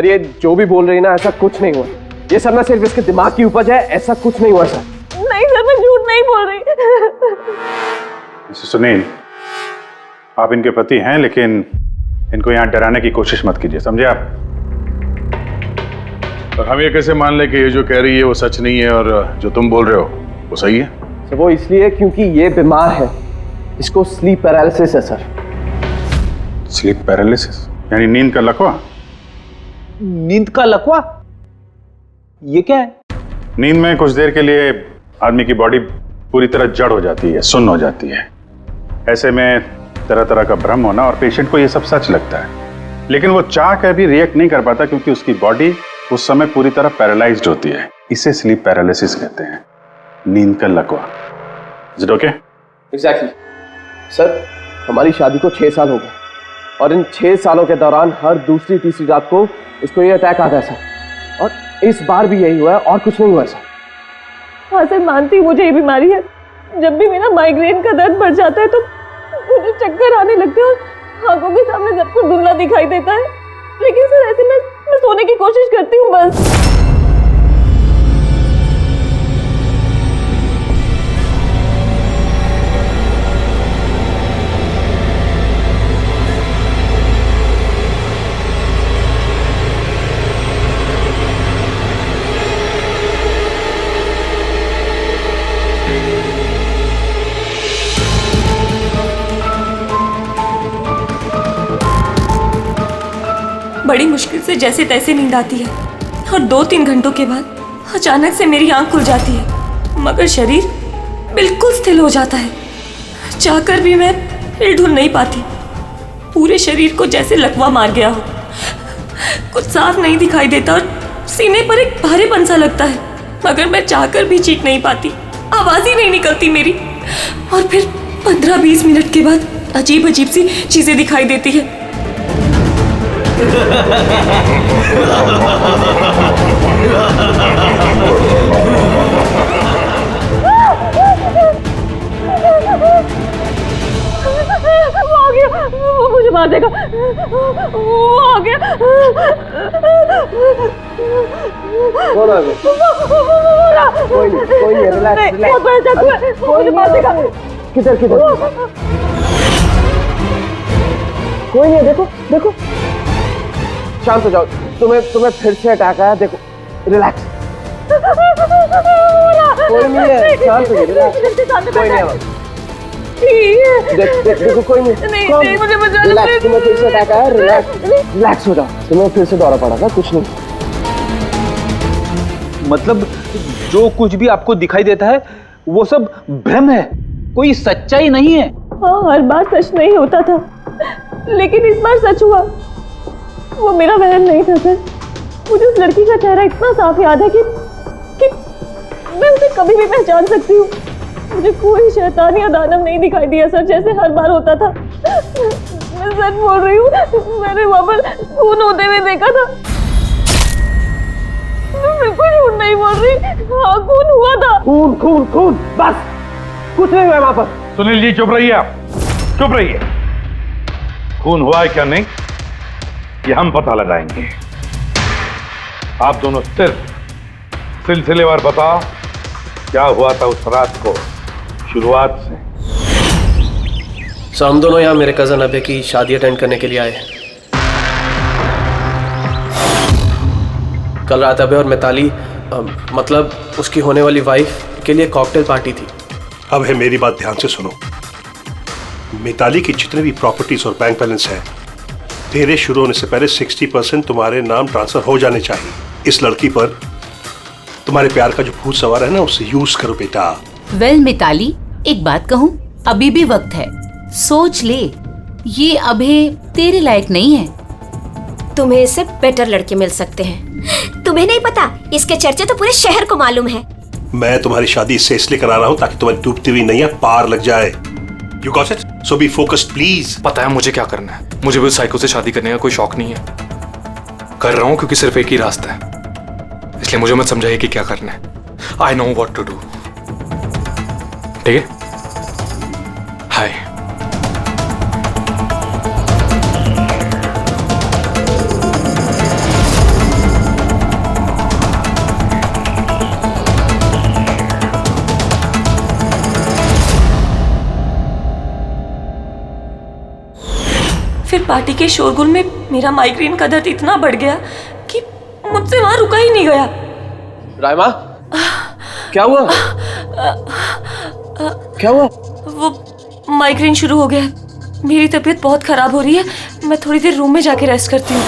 Speaker 22: ये जो भी बोल रही है ना, ऐसा कुछ नहीं हुआ, ये सब ना सिर्फ इसके दिमाग की उपज है, ऐसा कुछ नहीं हुआ सर। नहीं सर, मैं झूठ नहीं बोल रही।
Speaker 16: मिस्टर सुनील, आप इनके पति हैं, लेकिन इनको यहाँ डराने की कोशिश मत कीजिए, समझे आप?
Speaker 1: और हम ये कैसे मान लें कि ये जो कह रही है वो सच नहीं है और जो तुम बोल रहे हो वो सही है?
Speaker 22: सर वो इसलिए क्योंकि ये बीमार है, इसको स्लीप पैरालिसिस है सर।
Speaker 16: स्लीप पैरालिसिस यानी नींद का लकवा?
Speaker 20: नींद का लकवा? ये क्या है?
Speaker 16: नींद में कुछ देर के लिए आदमी की बॉडी पूरी तरह जड़ हो जाती है, सुन्न हो जाती है। ऐसे में तरह तरह का भ्रम होना, और पेशेंट को ये सब सच लगता है, लेकिन वो चाह कर भी रिएक्ट नहीं कर पाता क्योंकि उसकी बॉडी उस समय पूरी तरह पैरालाइज्ड होती है। इसे स्लीप पैरालिसिस कहते हैं, नींद का लकवा। Is it okay?
Speaker 22: Exactly sir, हमारी शादी को 6 साल हो गए, और इन 6 सालों के दौरान हर दूसरी तीसरी रात को इसको ये अटैक आता है सर, और इस बार भी यही हुआ है, और कुछ नहीं हुआ सर। हाँ सर, मानती हूँ मुझे ये बीमारी है, जब भी मेरा माइग्रेन का दर्द बढ़ जाता है तो मुझे चक्कर आने लगते हैं और आंखों के सामने सब कुछ धुंधला दिखाई देता है, लेकिन सर ऐसे मैं सोने की कोशिश करती हूँ बस।
Speaker 23: बड़ी मुश्किल से जैसे तैसे नींद आती है, और 2-3 घंटों के बाद अचानक से मेरी आंख खुल जाती है, मगर शरीर बिल्कुल स्थिर हो जाता है। चाहकर भी मैं हिल-डुल नहीं पाती, पूरे शरीर को जैसे लकवा मार गया हो। कुछ साफ नहीं दिखाई देता और सीने पर एक भारीपन सा लगता है, मगर मैं चाहकर भी चीख नहीं पाती, आवाज ही नहीं निकलती मेरी। और फिर 15-20 मिनट के बाद अजीब अजीब सी चीजें दिखाई देती है।
Speaker 22: वो आ गया, वो मुझे मार देगा, वो आ गया। कौन आ गया? कोई नहीं, रिलैक्स, बहुत बड़ा चाकू है, वो मुझे मार देगा। किधर? कोई नहीं है, देखो शांत हो जाओ, तुम्हें फिर से अटैक आया, देखो रिलैक्स, कोई नहीं है, शांत हो जाओ, कोई नहीं है, देखो कोई नहीं, मुझे बचा लो, रिलैक्स, तुम्हें फिर से अटैक आया, रिलैक्स हो जाओ, तुम्हें फिर से दौरा पड़ा था, कुछ नहीं।
Speaker 20: मतलब जो कुछ भी आपको दिखाई देता है वो सब भ्रम है, कोई सच्चाई नहीं है।
Speaker 22: हाँ, हर बार सच नहीं होता था, लेकिन इस बार सच हुआ। वो मेरा वहम नहीं था सर, मुझे उस लड़की का चेहरा इतना साफ याद है कि मैं उसे कभी भी पहचान सकती हूँ। मुझे कोई शैतान या दानव नहीं दिखाई दिया सर, जैसे हर बार होता था। मैं सच बोल रही हूँ, मैंने वहाँ पर खून होते हुए देखा था।
Speaker 12: नहीं बोल रही। हाँ, खून हुआ था।
Speaker 22: खून खून खून, बस कुछ नहीं हुआ वहां पर।
Speaker 3: सुनील जी चुप रहिए, आप चुप रहिए। खून हुआ है क्या नहीं ये हम पता लगाएंगे। आप दोनों सिर्फ सिलसिलेवार बताओ क्या हुआ था उस रात को, शुरुआत से।
Speaker 4: सो हम दोनों यहाँ मेरे कजन अभय की शादी अटेंड करने के लिए आए हैं। कल रात अभय और मिताली मतलब उसकी होने वाली वाइफ के लिए कॉकटेल पार्टी थी।
Speaker 5: अब है मेरी बात ध्यान से सुनो। मिताली की जितने भी प्रॉपर्टीज और बैंक बैलेंस है तेरे शुरू होने से पहले 60% तुम्हारे नाम ट्रांसफर हो जाने चाहिए। इस लड़की पर तुम्हारे प्यार का जो भूत सवार है ना उसे यूज करो बेटा।
Speaker 7: वेल मिताली, एक बात कहूँ, अभी भी वक्त है, सोच ले। ये अभय तेरे लायक नहीं है।
Speaker 24: तुम्हें इससे बेटर लड़के मिल सकते हैं। तुम्हें नहीं पता, इसके चर्चे तो पूरे शहर को मालूम है।
Speaker 5: मैं तुम्हारी शादी इससे इसलिए करा रहा हूँ ताकि तुम्हारी डूबती हुई नैया पार लग जाए। You got it? So be focused please.
Speaker 25: पता है मुझे क्या करना है। मुझे भी उस साइको से शादी करने का कोई शौक नहीं है। कर रहा हूँ क्योंकि सिर्फ एक ही रास्ता है, इसलिए मुझे मत समझाइए कि क्या करना है। I know what to do. ठीक है? हाय।
Speaker 23: फिर पार्टी के शोरगुल में मेरा माइग्रेन का दर्द इतना बढ़ गया कि मुझसे वहां रुका ही नहीं गया।
Speaker 22: राइमा, क्या हुआ? क्या हुआ?
Speaker 23: वो माइग्रेन शुरू हो गया। मेरी तबीयत बहुत खराब हो रही है। मैं थोड़ी देर रूम में जाके रेस्ट करती हूँ।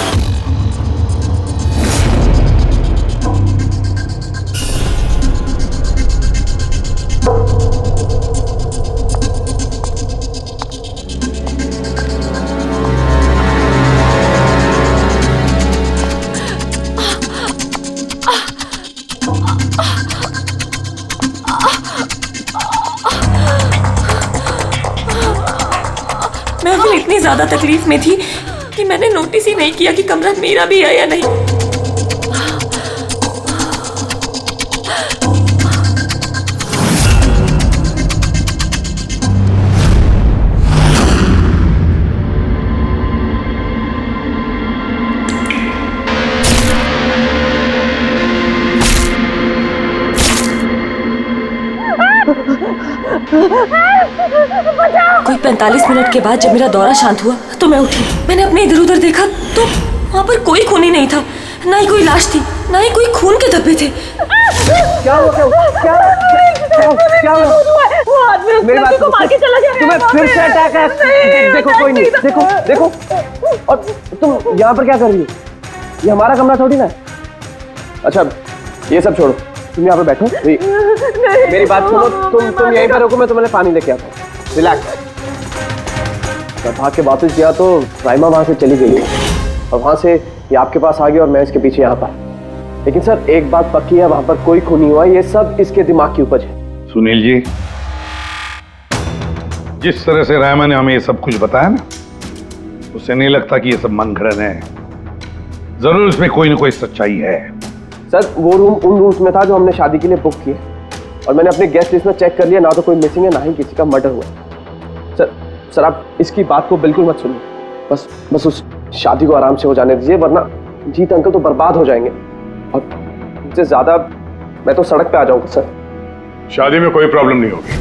Speaker 23: इतनी ज्यादा तकलीफ में थी कि मैंने नोटिस ही नहीं किया कि कमरा मेरा भी है या नहीं। कोई 45 मिनट के बाद जब मेरा दौरा शांत हुआ तो मैं उठी। मैंने अपने इधर उधर देखा तो वहाँ पर कोई खून ही नहीं था, ना ही कोई लाश थी, ना ही कोई खून के धब्बे थे।
Speaker 22: क्या हुआ?
Speaker 12: वो आदमी उस लड़की को मार के चला गया।
Speaker 22: तुम्हें फिर से अटैक है? देखो कोई नहीं, देखो। और तुम यहाँ पर क्या कर रही हो? ये हमारा कमरा थोड़ी ना है। अच्छा ये सब छोड़ो, तुम यहाँ पर बैठो। मेरी बात सुनो, तुम यहीं पर रुको, मैं तुम्हें पानी लेके आता हूँ। रिलैक्स। मैं भाग के वापस गया तो राइमा वहां से चली गई और वहां से ये आपके पास आ गया और मैं इसके पीछे यहाँ पर। लेकिन सर एक बात पक्की है, वहां पर कोई खून नहीं हुआ। ये सब इसके दिमाग की उपज है।
Speaker 3: सुनील जी, जिस तरह से राइमा ने हमें ये सब कुछ बताया ना, उससे नहीं लगता कि ये सब मन घड़न है। जरूर इसमें कोई ना कोई सच्चाई है।
Speaker 22: सर वो रूम उन रूम्स में था जो हमने शादी के लिए बुक किए और मैंने अपने गेस्ट लिस्ट में चेक कर लिया, ना तो कोई मिसिंग है ना ही किसी का मर्डर हुआ। सर आप इसकी बात को बिल्कुल मत सुनिए। बस उस शादी को आराम से हो जाने दीजिए, वरना जीत अंकल तो बर्बाद हो जाएंगे और इससे ज्यादा मैं तो सड़क पे आ जाऊंगा। सर
Speaker 1: शादी में कोई प्रॉब्लम नहीं होगी,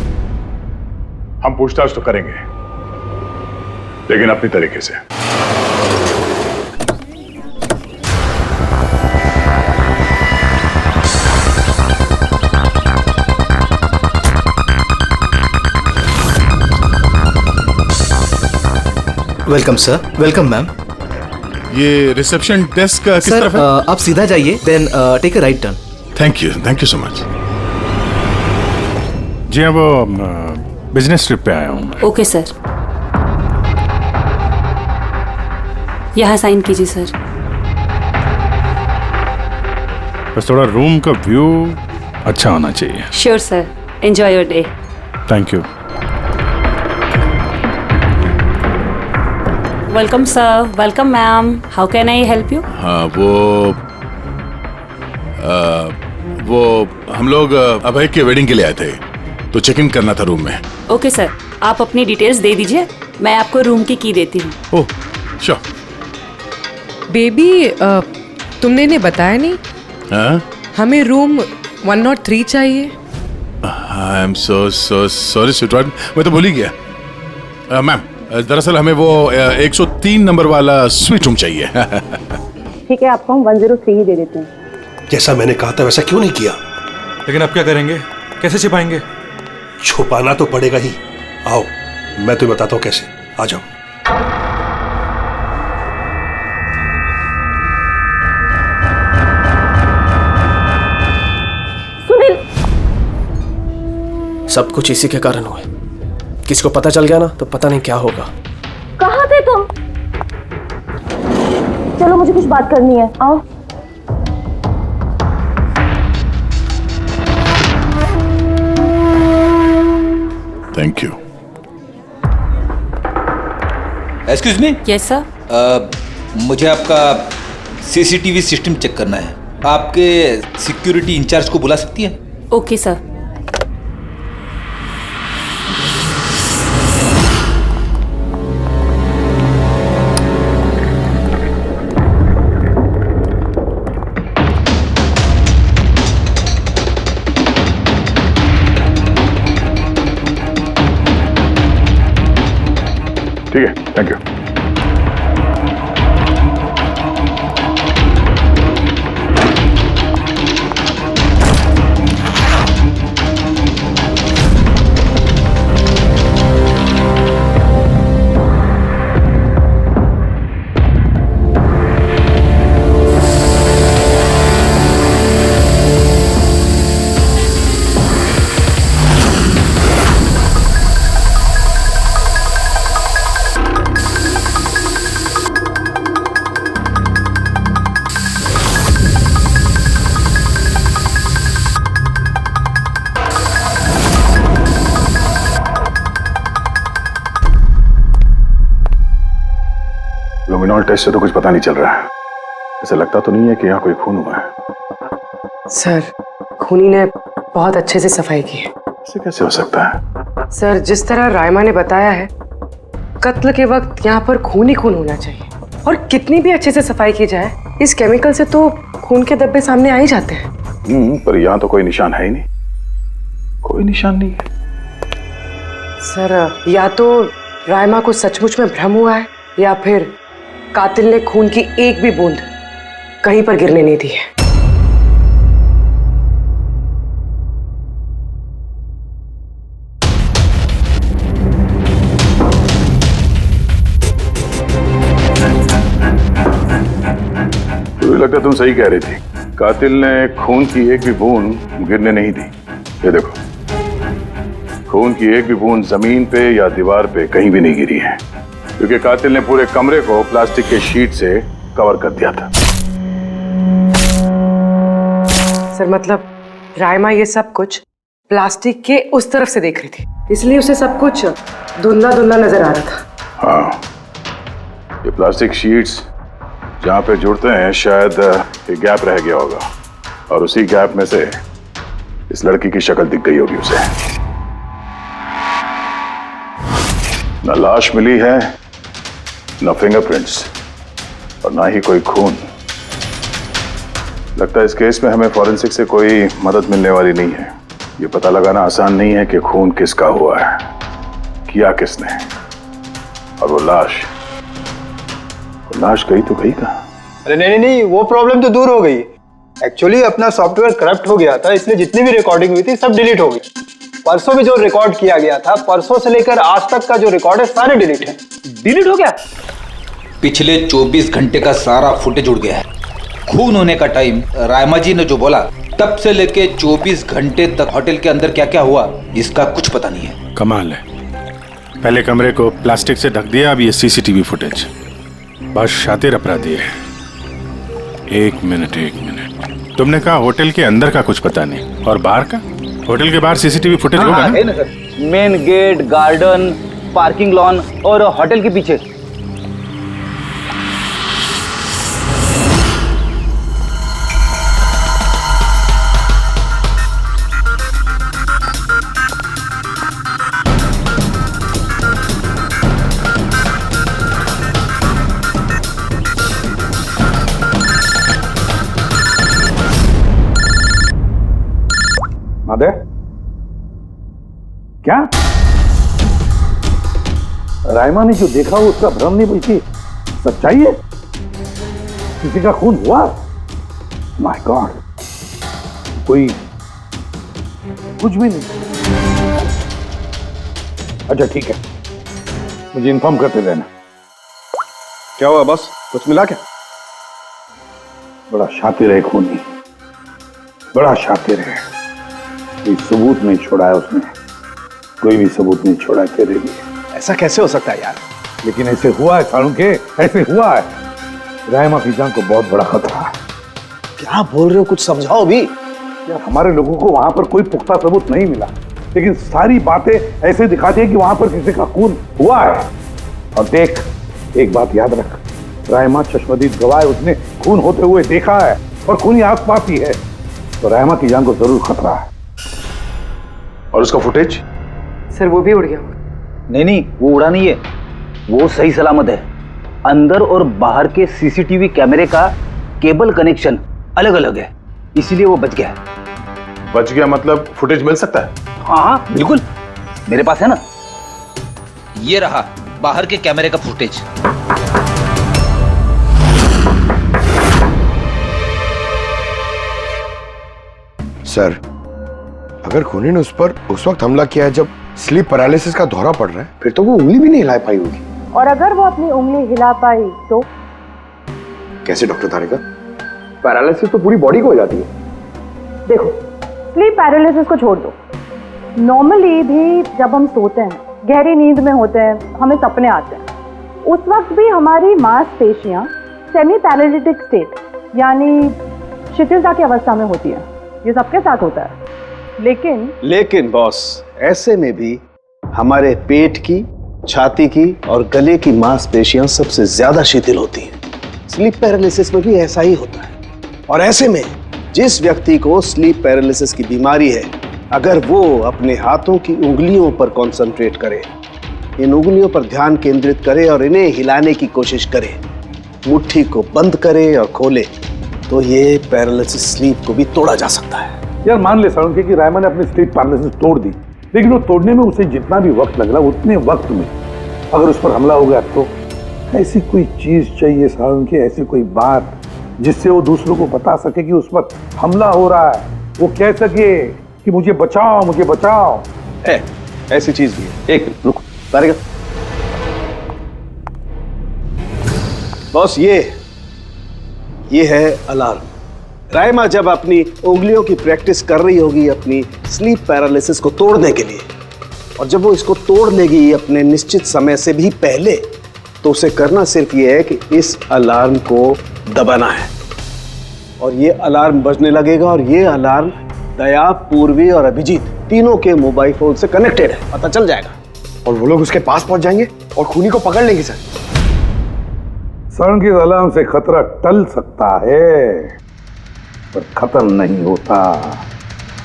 Speaker 1: हम पूछताछ तो करेंगे लेकिन अपनी तरीके से।
Speaker 21: Welcome sir. Welcome ma'am.
Speaker 14: ये रिसेप्शन डेस्क का किस तरफ है?
Speaker 21: आप सीधा जाइए, then take a right turn.
Speaker 14: Thank you so much.
Speaker 16: जी हाँ, वो बिजनेस ट्रिप पे आया हूँ।
Speaker 23: ओके सर, यहाँ साइन कीजिए सर।
Speaker 16: बस थोड़ा रूम का व्यू अच्छा होना चाहिए।
Speaker 23: Sure sir, enjoy your day.
Speaker 16: Thank you.
Speaker 23: Welcome sir. Welcome ma'am. How can I help you?
Speaker 14: हाँ वो हम लोग अभय के वेडिंग के लिए आए थे, तो चेक इन करना था रूम में।
Speaker 6: ओके सर, आप अपनी डिटेल्स दे दीजिए, मैं आपको रूम की की देती हूँ।
Speaker 14: Oh sure.
Speaker 9: बेबी तुमने इन्हें बताया नहीं?
Speaker 14: हाँ?
Speaker 9: हमें रूम 103 चाहिए।
Speaker 14: I am so sorry sweetheart, मैं तो भूल ही गया। मैम दरअसल हमें वो 103 नंबर वाला स्वीट रूम चाहिए।
Speaker 12: ठीक है, आपको हम 103 ही दे देते हैं।
Speaker 5: जैसा मैंने कहा था वैसा क्यों नहीं किया?
Speaker 25: लेकिन अब क्या करेंगे, कैसे छिपाएंगे?
Speaker 5: छुपाना तो पड़ेगा ही। आओ मैं तुम्हें बताता हूँ कैसे, आ जाओ।
Speaker 4: सब कुछ इसी के कारण हुआ। किसी को पता चल गया ना तो पता नहीं क्या होगा।
Speaker 12: कहाँ थे तुम? चलो मुझे कुछ बात करनी है, आओ।
Speaker 14: Thank you.
Speaker 10: Excuse me.
Speaker 6: Yes sir.
Speaker 10: मुझे आपका सीसीटीवी सिस्टम चेक करना है। आपके सिक्योरिटी इंचार्ज को बुला सकती है?
Speaker 6: Okay sir.
Speaker 1: ठीक है, थैंक यू। लुमिनॉल टेस्ट से तो कुछ पता नहीं चल रहा है। ऐसा लगता तो नहीं है कि यहाँ कोई खून हुआ है।
Speaker 9: सर खूनी ने बहुत अच्छे से सफाई की है।
Speaker 1: ऐसे कैसे हो सकता है?
Speaker 9: सर जिस तरह रायमा ने बताया है, कत्ल के वक्त यहाँ पर खून ही खून होना चाहिए। और कितनी भी अच्छे से सफाई की जाए, इस केमिकल से तो खून के धब्बे सामने आ ही जाते हैं।
Speaker 1: पर यहाँ तो कोई निशान है ही नहीं। कोई निशान नहीं है।
Speaker 9: सर या तो रायमा को सचमुच में भ्रम हुआ है, या फिर कातिल ने खून की एक भी बूंद कहीं पर गिरने नहीं दी है।
Speaker 1: मुझे लगता है तुम सही कह रही थी। कातिल ने खून की एक भी बूंद गिरने नहीं दी। ये देखो, खून की एक भी बूंद जमीन पे या दीवार पे कहीं भी नहीं गिरी है, क्योंकि कातिल ने पूरे कमरे को प्लास्टिक के शीट से कवर कर दिया था।
Speaker 9: सर मतलब रायमा ये सब कुछ प्लास्टिक के उस तरफ से देख रही थी, इसलिए उसे सब कुछ धुंधला धुंधला नजर आ रहा था।
Speaker 1: हाँ, ये प्लास्टिक शीट्स जहाँ पे जुड़ते हैं शायद एक गैप रह गया होगा, और उसी गैप में से इस लड़की की शक्ल दिख गई होगी उसे। न लाश मिली है, न फिंगरप्रिंट्स, और ना ही कोई खून। लगता है इस केस में हमें फॉरेंसिक से कोई मदद मिलने वाली नहीं है। ये पता लगाना आसान नहीं है कि खून किसका हुआ है, किया किसने, और वो लाश गई तो गई कहाँ?
Speaker 17: अरे नहीं, वो प्रॉब्लम तो दूर हो गई। एक्चुअली अपना सॉफ्टवेयर करप्ट हो गया था, इसलिए जितनी भी रिकॉर्डिंग हुई थी सब डिलीट हो गई। परसों भी जो रिकॉर्ड किया गया था, परसों से लेकर आज तक का जो रिकॉर्ड है सारे डिलीट है। डिलीट हो गया?
Speaker 10: पिछले 24 घंटे का सारा फुटेज उड़ गया है। खून होने का टाइम रायमा जी ने जो बोला, तब से लेके 24 घंटे तक होटल के अंदर क्या क्या हुआ इसका कुछ पता नहीं है।
Speaker 16: कमाल है, पहले कमरे को प्लास्टिक से ढक दिया, अब ये सीसीटीवी फुटेज। बहुत शातिर अपराधी है। एक मिनट, तुमने कहा होटल के अंदर का कुछ पता नहीं, और बाहर का? होटल के बाहर सीसीटीवी फुटेज होगा ना?
Speaker 20: Main gate, garden, parking lawn और होटल के पीछे।
Speaker 3: अबे क्या रायमा ने जो देखा वो उसका भ्रम नहीं बल्कि सच्चाई है? किसी का खून हुआ? माय गॉड, कोई कुछ भी नहीं। अच्छा ठीक है, मुझे इन्फॉर्म करते रहना।
Speaker 8: क्या हुआ बॉस, कुछ मिला क्या?
Speaker 3: बड़ा शातिर है खूनी, बड़ा शातिर है। कोई सबूत नहीं छोड़ा है उसने, कोई भी सबूत नहीं छोड़ा तेरे लिए।
Speaker 8: ऐसा कैसे हो सकता है यार?
Speaker 3: लेकिन ऐसे हुआ है सालुंके, ऐसे हुआ है। रायमा की जान को बहुत बड़ा खतरा है।
Speaker 8: क्या बोल रहे हो, कुछ समझाओ भी।
Speaker 3: यार हमारे लोगों को वहां पर कोई पुख्ता सबूत नहीं मिला, लेकिन सारी बातें ऐसे दिखाती है कि वहां पर किसी का खून हुआ है। और देख, एक बात याद रख, रायमा चश्मदीद गवाह है, उसने खून होते हुए देखा है और खूनी आसपास ही है, तो रायमा की जान को जरूर खतरा है।
Speaker 1: और उसका फुटेज?
Speaker 9: सर वो भी उड़ गया।
Speaker 20: नहीं, वो उड़ा नहीं है, वो सही सलामत है। अंदर और बाहर के सीसीटीवी कैमरे का केबल कनेक्शन अलग अलग है, इसीलिए वो बच गया।
Speaker 1: बच गया मतलब फुटेज मिल सकता है?
Speaker 20: हाँ बिल्कुल, मेरे पास है ना।
Speaker 10: ये रहा बाहर के कैमरे का फुटेज।
Speaker 8: सर, अगर खूनी ने उस पर उस वक्त हमला किया है जब स्लीप पैरालिसिस का दौरा पड़ रहा है, फिर तो वो उंगली भी नहीं हिला पाई होगी।
Speaker 12: और अगर वो अपनी उंगली हिला पाई तो?
Speaker 8: कैसे डॉक्टर तारिका? पैरालिसिस तो पूरी बॉडी को हो जाती है।
Speaker 12: देखो, स्लीप पैरालिसिस को छोड़ दो, नॉर्मली भी जब हम सोते हैं, गहरी नींद में होते हैं, हमें सपने आते हैं, उस वक्त भी हमारी मांसपेशियां सेमी पैरालिटिक स्टेट यानी शिथिलता की अवस्था में होती है। ये सबके साथ होता है।
Speaker 8: लेकिन बॉस, ऐसे में भी हमारे पेट की, छाती की और गले की मांसपेशियां सबसे ज्यादा शिथिल होती हैं। स्लीप पैरालिसिस में भी ऐसा ही होता है। और ऐसे में जिस व्यक्ति को स्लीप पैरालिसिस की बीमारी है, अगर वो अपने हाथों की उंगलियों पर कंसंट्रेट करे, इन उंगलियों पर ध्यान केंद्रित करे और इन्हें हिलाने की कोशिश करे, मुट्ठी को बंद करे और खोले, तो ये पैरालिसिस स्लीप को भी तोड़ा जा सकता है।
Speaker 3: यार मान ले सालुंके कि रायमा ने अपनी स्लीप पैरालिसिस तोड़ दी, लेकिन वो तोड़ने में उसे जितना भी वक्त लग रहा, उतने वक्त में अगर उस पर हमला हो गया तो ऐसी कोई चीज चाहिए सालुंके, ऐसी कोई बात जिससे वो दूसरों को बता सके कि उस वक्त हमला हो रहा है, वो कह सके कि मुझे बचाओ, मुझे बचाओ।
Speaker 8: ऐसी चीज भी है। एक मिनट रुको तारिका। बॉस, ये है अलार्म। रायमा जब अपनी उंगलियों की प्रैक्टिस कर रही होगी अपनी स्लीप पैरालिसिस को तोड़ने के लिए, और जब वो इसको तोड़ लेगी अपने निश्चित समय से भी पहले, तो उसे करना सिर्फ ये है कि इस अलार्म को दबाना है, और ये अलार्म बजने लगेगा। और ये अलार्म दया, पूर्वी और अभिजीत तीनों के मोबाइल फोन से कनेक्टेड है, पता चल जाएगा। और वो लोग उसके पास पहुंच जाएंगे और खूनी को पकड़ लेंगे।
Speaker 3: सर की अलार्म से खतरा टल सकता है, पर खत्म नहीं होता।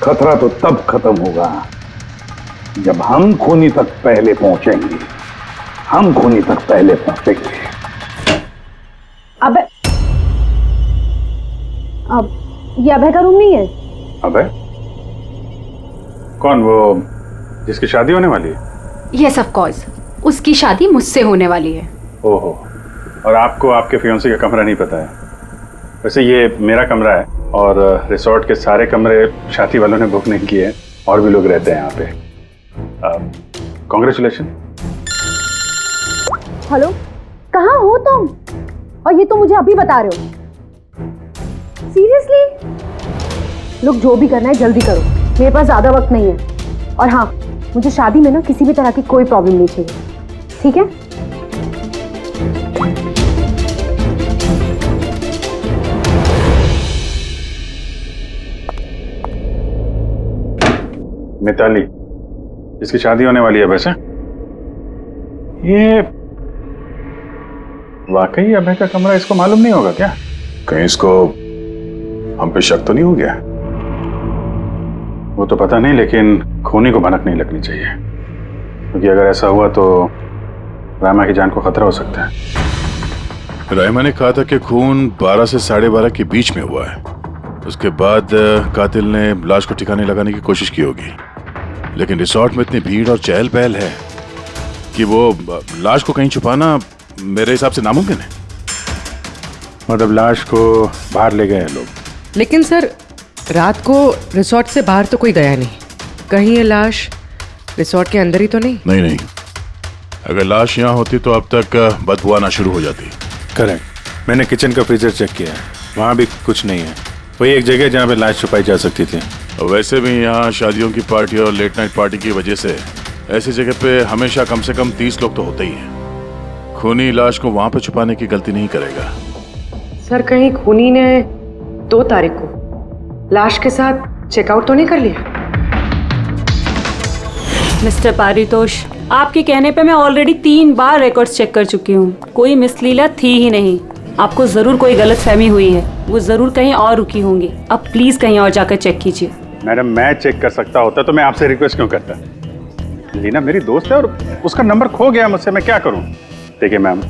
Speaker 3: खतरा तो तब खत्म होगा जब हम खूनी तक पहले पहुंचेंगे। हम खूनी तक पहले पहुंचेंगे।
Speaker 12: अब ये अभय का रूम नहीं है?
Speaker 16: अभय? कौन, वो जिसकी शादी होने वाली है?
Speaker 11: यस ऑफ कोर्स, उसकी शादी मुझसे होने वाली है।
Speaker 16: ओहो, और आपको आपके फियांसे का कमरा नहीं पता है? वैसे ये मेरा कमरा है और रिसोर्ट के सारे कमरे शादी वालों ने बुक नहीं किए हैं, और भी लोग रहते हैं यहाँ पे। कॉन्ग्रेचुलेशन।
Speaker 12: हेलो, कहाँ हो तुम? और ये तो मुझे अभी बता रहे हो? सीरियसली? लोग जो भी करना है जल्दी करो, मेरे पास ज्यादा वक्त नहीं है। और हाँ, मुझे शादी में ना किसी भी तरह की कोई प्रॉब्लम नहीं चाहिए, ठीक है?
Speaker 16: मिताली, जिसकी शादी होने वाली है, वैसे ये वाकई अभय का कमरा इसको मालूम नहीं होगा क्या?
Speaker 1: कहीं इसको हम पे शक तो नहीं हो गया?
Speaker 16: वो तो पता नहीं, लेकिन खूनी को भनक नहीं लगनी चाहिए, क्योंकि अगर ऐसा हुआ तो रायमा की जान को खतरा हो सकता है।
Speaker 14: रायमा ने कहा था कि खून 12 से 12:30 के बीच में हुआ है। उसके बाद कातिल ने लाश को ठिकाने लगाने की कोशिश की होगी, लेकिन रिसोर्ट में इतनी भीड़ और चहल पहल है कि वो लाश को कहीं छुपाना मेरे हिसाब से नामुमकिन है।
Speaker 16: मतलब लाश को बाहर ले गए हैं लोग?
Speaker 9: लेकिन सर, रात को रिसोर्ट से बाहर तो कोई गया नहीं। कहीं ये लाश रिसोर्ट के अंदर ही तो नहीं?
Speaker 14: नहीं, अगर लाश यहाँ होती तो अब तक बदबू आना शुरू हो जाती।
Speaker 16: करेक्ट। मैंने किचन का फ्रीजर चेक किया है, वहाँ भी कुछ नहीं है। वही एक जगह जहाँ पे लाश छुपाई जा सकती थी।
Speaker 14: और वैसे भी यहाँ शादियों की पार्टी और लेट नाइट पार्टी की वजह से ऐसी जगह पे हमेशा कम से कम 30 लोग तो होते ही हैं। खूनी लाश को वहाँ पे छुपाने की गलती नहीं करेगा।
Speaker 9: सर, कहीं खूनी ने 2 तारीख को लाश के साथ चेकआउट तो नहीं कर लिया?
Speaker 6: मिस्टर पारितोष, आपके कहने पे मैं ऑलरेडी 3 बार रिकॉर्ड्स चेक कर चुकी हूँ। कोई मिसलीला थी ही नहीं। आपको जरूर कोई गलतफहमी हुई है, वो जरूर कहीं और रुकी होंगी। अब प्लीज कहीं और जाकर चेक कीजिए।
Speaker 16: मैडम, मैं चेक कर सकता होता तो मैं आपसे रिक्वेस्ट क्यों करता? लीना मेरी दोस्त है और उसका नंबर खो गया मुझसे, मैं क्या करूं? देखिए मैम,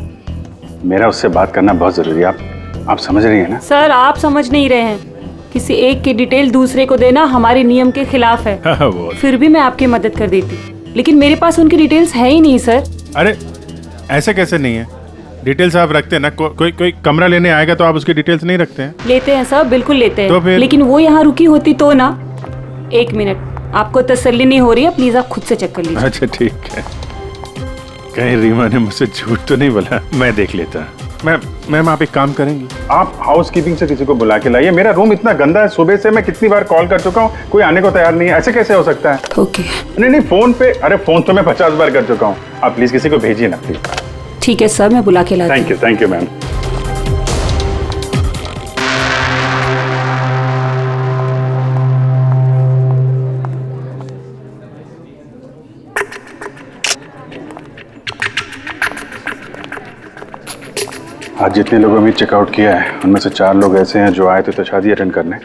Speaker 16: मेरा उससे बात करना बहुत जरूरी है। आप समझ रही हैं ना?
Speaker 6: सर, आप समझ नहीं रहे हैं। किसी एक की डिटेल दूसरे को देना हमारे नियम के खिलाफ है। फिर भी मैं आपकी मदद कर देती, लेकिन मेरे पास उनकी डिटेल्स है ही नहीं सर।
Speaker 16: अरे ऐसे कैसे नहीं है? डिटेल्स आप रखते हैं ना? कोई कमरा लेने आएगा तो आप उसकी डिटेल्स नहीं रखते हैं?
Speaker 6: लेते हैं सर, बिल्कुल लेते हैं।
Speaker 16: तो फिर?
Speaker 6: लेकिन वो यहाँ रुकी होती तो ना। 1 मिनट, आपको तसल्ली नहीं हो रही है? प्लीज आप खुद से चेक कर लीजिए।
Speaker 16: अच्छा ठीक है। कहीं रीमा ने मुझसे झूठ तो नहीं बोला? मैं देख लेता। मैम आप एक काम करेंगी, आप हाउस कीपिंग से किसी को बुला के लाइए। मेरा रूम इतना गंदा है, सुबह से मैं कितनी बार कॉल कर चुका हूँ, कोई आने को तैयार नहीं है। ऐसे कैसे हो सकता है?
Speaker 6: ओके।
Speaker 16: नहीं, फोन पे, अरे फोन तो मैं 50 बार कर चुका हूँ। आप प्लीज किसी को भेजिए ना प्लीज।
Speaker 6: ठीक है सर, मैं बुला के लाती हूँ।
Speaker 16: Thank you ma'am. आज जितने लोगों ने चेकआउट किया है उनमें से 4 लोग ऐसे हैं जो आए थे तो शादी अटेंड करने,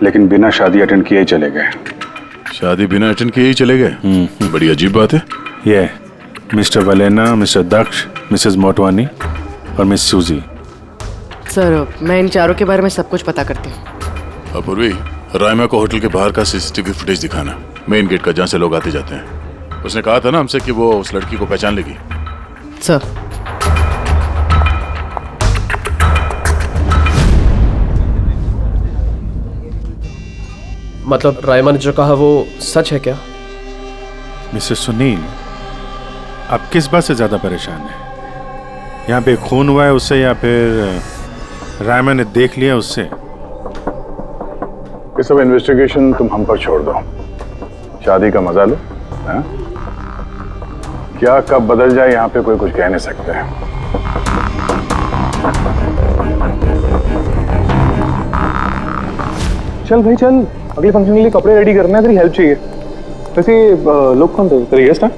Speaker 16: लेकिन बिना शादी अटेंड किए ही चले गए।
Speaker 14: शादी बिना अटेंड किए ही चले गए? बड़ी अजीब बात है।
Speaker 16: ये मिस्टर वलेना, मिस्टर दक्ष, मिसेस मोटवानी और मिस सूजी।
Speaker 9: सर, मैं इन चारों के बारे में सब कुछ पता करती हूँ।
Speaker 14: अपूर्वी, रायमा को होटल के बाहर का सीसीटीवी फुटेज दिखाना, मेन गेट का, जहाँ से लोग आते जाते हैं। उसने कहा था ना हमसे कि वो उस लड़की को पहचान लेगी।
Speaker 9: सर,
Speaker 4: मतलब रायमा ने जो कहा वो सच है क्या?
Speaker 16: मिसेस सुनील, आप किस बात से ज्यादा परेशान हैं? यहाँ पे खून हुआ है उससे या फिर रायमा ने देख लिया उससे?
Speaker 1: ये सब इन्वेस्टिगेशन तुम हम पर छोड़ दो, शादी का मजा लो। हा? क्या कब बदल जाए यहाँ पे कोई कुछ कह नहीं सकते हैं।
Speaker 17: चल भाई चल, अगले फंक्शन के लिए कपड़े रेडी करना है, तेरी हेल्प चाहिए। वैसे लोग कौन थे? तेरे गेस्ट हैं?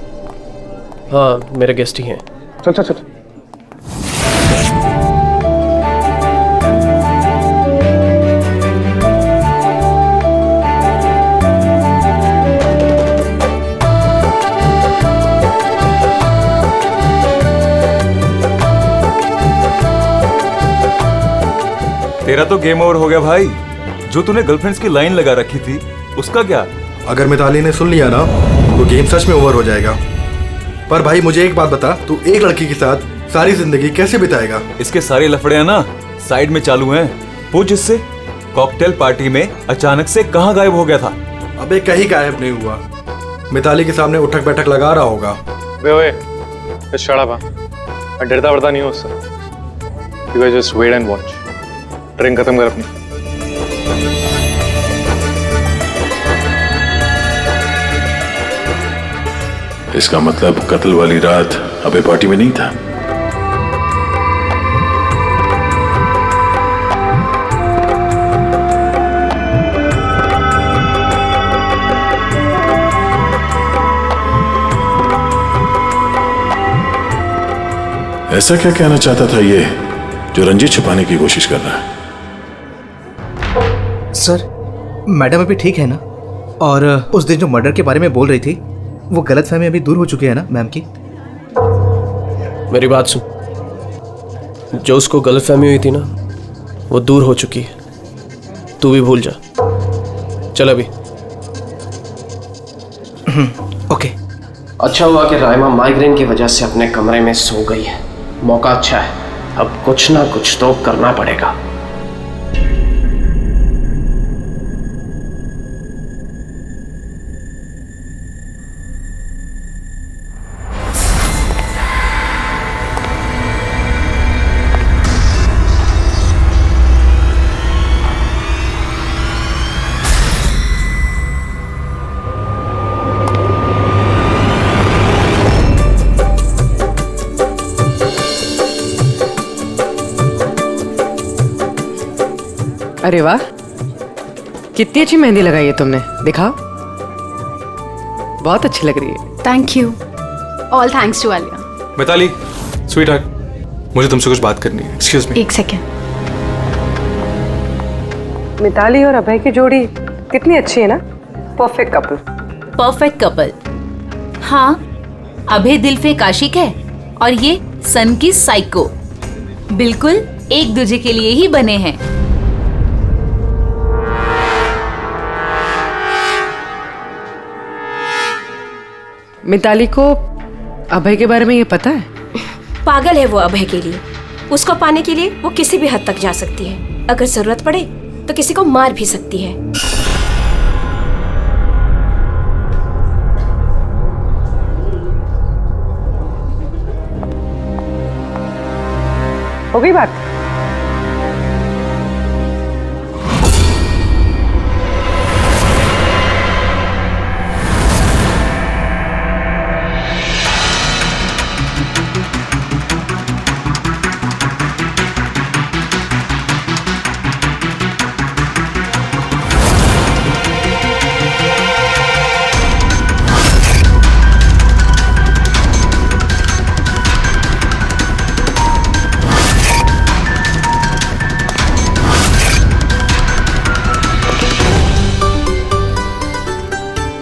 Speaker 4: हाँ, मेरे गेस्ट ही हैं।
Speaker 17: चल चल चल।
Speaker 2: तेरा तो गेम ओवर हो गया भाई। जो तूने गर्लफ्रेंड्स की लाइन लगा रखी थी उसका क्या?
Speaker 21: अगर मिताली ने सुन लिया ना तो गेम सच में ओवर हो जाएगा। पर भाई मुझे एक बात बता, तू एक लड़की के साथ सारी जिंदगी कैसे बिताएगा?
Speaker 2: इसके सारे लफड़े हैं ना साइड में चालू हैं। पूछ इससे, कॉकटेल पार्टी में अचानक से कहाँ गायब हो गया था?
Speaker 21: अबे कहीं गायब नहीं हुआ, मिताली के सामने उठक बैठक लगा रहा होगा।
Speaker 13: We shut up. मैं डरता वरता नहीं हूँ उससे। You guys just wait and watch. Drink खत्म कर अपनी।
Speaker 14: इसका मतलब कत्ल वाली रात अबे पार्टी में नहीं था। ऐसा क्या कहना चाहता था ये जो रंजित छुपाने की कोशिश कर रहा है?
Speaker 21: सर, मैडम अभी ठीक है ना? और उस दिन जो मर्डर के बारे में बोल रही थी वो गलतफहमी अभी दूर हो चुकी है ना मैम की?
Speaker 4: मेरी बात सुन, जो उसको गलतफहमी हुई थी ना वो दूर हो चुकी है। तू भी भूल जा। चल अभी।
Speaker 22: ओके।
Speaker 4: अच्छा हुआ कि राइमा माइग्रेन की वजह से अपने कमरे में सो गई है। मौका अच्छा है, अब कुछ ना कुछ तो करना पड़ेगा।
Speaker 9: अरे वाह, कितनी अच्छी मेहंदी लगाई है तुमने, दिखाओ। बहुत अच्छी लग रही है।
Speaker 11: Thank you. All thanks to Alia.
Speaker 25: Mitali, sweetheart, मुझे तुमसे कुछ बात करनी है। Excuse me.
Speaker 11: एक सेकेंड।
Speaker 9: मिताली और अभय की जोड़ी कितनी अच्छी है ना, परफेक्ट कपल।
Speaker 7: Perfect couple. हाँ, अभय दिल पे आशिक है और ये सन की साइको। बिल्कुल एक दूसरे के लिए ही बने हैं।
Speaker 9: मिताली को अभय के बारे में ये पता है?
Speaker 23: पागल है वो अभय के लिए। उसको पाने के लिए वो किसी भी हद तक जा सकती है। अगर जरूरत पड़े तो किसी को मार भी सकती है।
Speaker 9: हो गई बात?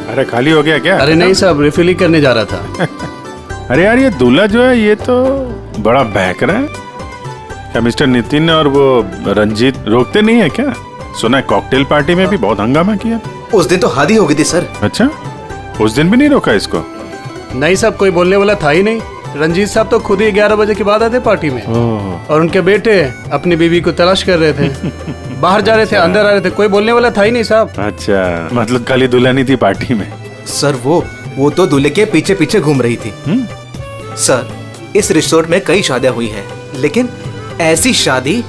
Speaker 16: अरे खाली हो गया क्या?
Speaker 20: अरे नहीं साहब, रिफिल ही करने जा रहा था।
Speaker 16: अरे यार, ये दूल्हा जो है ये तो बड़ा बहक रहा है। क्या मिस्टर नितिन और वो रंजीत रोकते नहीं है क्या? सुना है कॉकटेल पार्टी में भी बहुत हंगामा किया।
Speaker 15: उस दिन तो हादी हो गई थी सर।
Speaker 16: अच्छा, उस दिन भी नहीं रोका इसको?
Speaker 20: नहीं साहब, कोई बोलने वाला था ही नहीं। रंजीत साहब तो खुद ही 11 बजे के बाद आते पार्टी में, और उनके बेटे अपनी बीवी को तलाश कर रहे थे। बाहर जा रहे थे, अंदर आ रहे थे, कोई बोलने वाला था ही नहीं साहब।
Speaker 16: अच्छा, मतलब खाली दुल्हन ही थी पार्टी में?
Speaker 15: सर वो तो दूल्हे के पीछे पीछे घूम रही थी। सर, इस रिसोर्ट में कई शादियां हुई हैं, लेकिन ऐसी शादी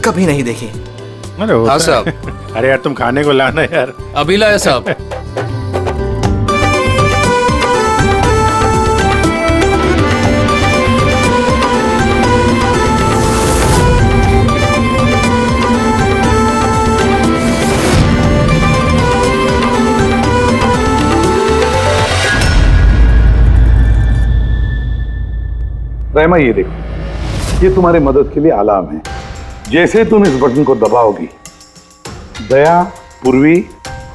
Speaker 15: कभी नहीं देखी।
Speaker 16: अरे
Speaker 20: हाँ साहब।
Speaker 16: अरे यार, तुम खाने को लाना यार।
Speaker 20: अभी लाया साहब।
Speaker 3: रहमा, ये देखो, ये तुम्हारी मदद के लिए अलार्म है। जैसे तुम इस बटन को दबाओगी, दया, पूर्वी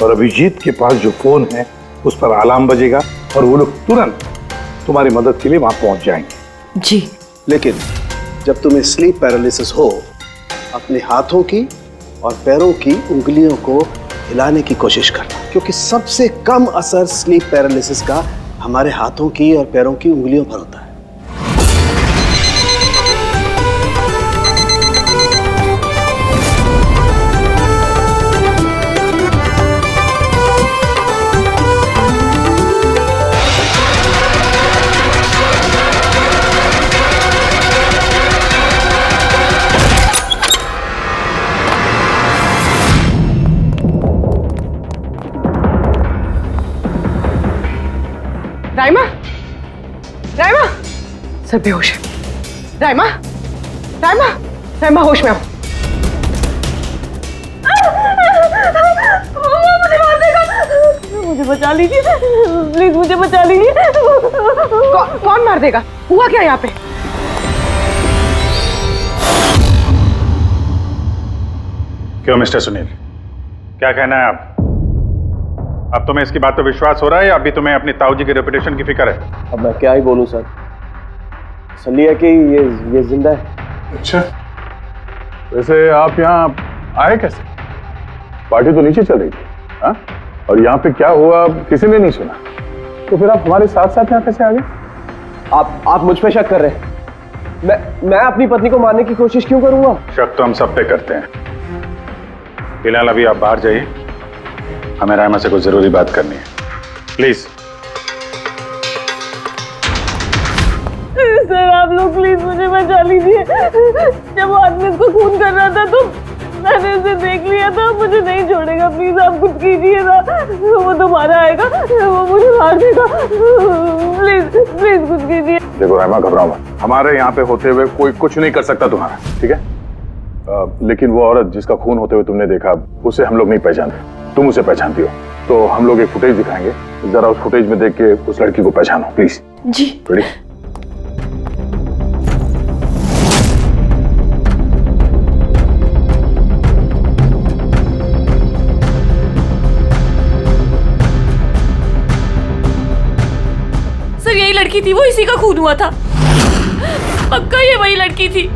Speaker 3: और अभिजीत के पास जो फोन है उस पर अलार्म बजेगा और वो लोग तुरंत तुम्हारी मदद के लिए वहां पहुंच जाएंगे।
Speaker 9: जी।
Speaker 8: लेकिन जब तुम्हें स्लीप पैरालिसिस हो, अपने हाथों की और पैरों की उंगलियों को हिलाने की कोशिश करना, क्योंकि सबसे कम असर स्लीप पैरालिसिस का हमारे हाथों की और पैरों की उंगलियों पर होता है।
Speaker 9: राइमा, राइमा, सर बेहोश है। राइमा, राइमा, राइमा होश में आओ। मुझे मार देगा। मुझे बचा लीजिए प्लीज, मुझे बचा लीजिए। कौन मार देगा? हुआ क्या यहाँ पे?
Speaker 16: क्यों मिस्टर सुनील, क्या कहना है आप? अब तुम्हें इसकी बात पे विश्वास हो रहा है या अभी तुम्हें अपनी ताऊ जी की रेपुटेशन की फिक्र है?
Speaker 22: अब मैं क्या ही बोलूं सर, सली है कि ये जिंदा है।
Speaker 1: अच्छा, वैसे आप यहाँ आए कैसे? पार्टी तो नीचे चल रही थी, हाँ? और यहाँ पे क्या हुआ किसी ने नहीं सुना, तो फिर आप हमारे साथ साथ यहाँ कैसे आ गए?
Speaker 22: आप मुझ पे शक कर रहे हैं? मैं अपनी पत्नी को मारने की कोशिश क्यों करूंगा?
Speaker 16: शक तो हम सब पे करते हैं। फिलहाल अभी आप बाहर जाइए, हमें रायमा से कुछ जरूरी बात करनी है, प्लीज।
Speaker 5: सर आप लोग प्लीज मुझे बचा लीजिए। जब वो आदमी उसको खून कर रहा था तो मैंने उसे देख लिया था, मुझे नहीं छोड़ेगा, प्लीज आप कुछ कीजिए ना। वो दोबारा आएगा, वो मुझे मार देगा, प्लीज प्लीज कुछ कीजिए।
Speaker 1: देखो रायमा, घबराओ मत, हमारे यहाँ पे होते हुए कोई कुछ नहीं कर सकता तुम्हारा, ठीक है? लेकिन वो औरत जिसका खून होते हुए तुमने देखा, उसे हम लोग नहीं पहचानते, तुम उसे पहचानती हो, तो हम लोग एक फुटेज दिखाएंगे, जरा उस फुटेज में देख के उस लड़की को पहचानो प्लीज।
Speaker 23: जी।
Speaker 1: रेडी?
Speaker 23: सर यही लड़की थी, वो इसी का खून हुआ था, पक्का ये वही लड़की थी।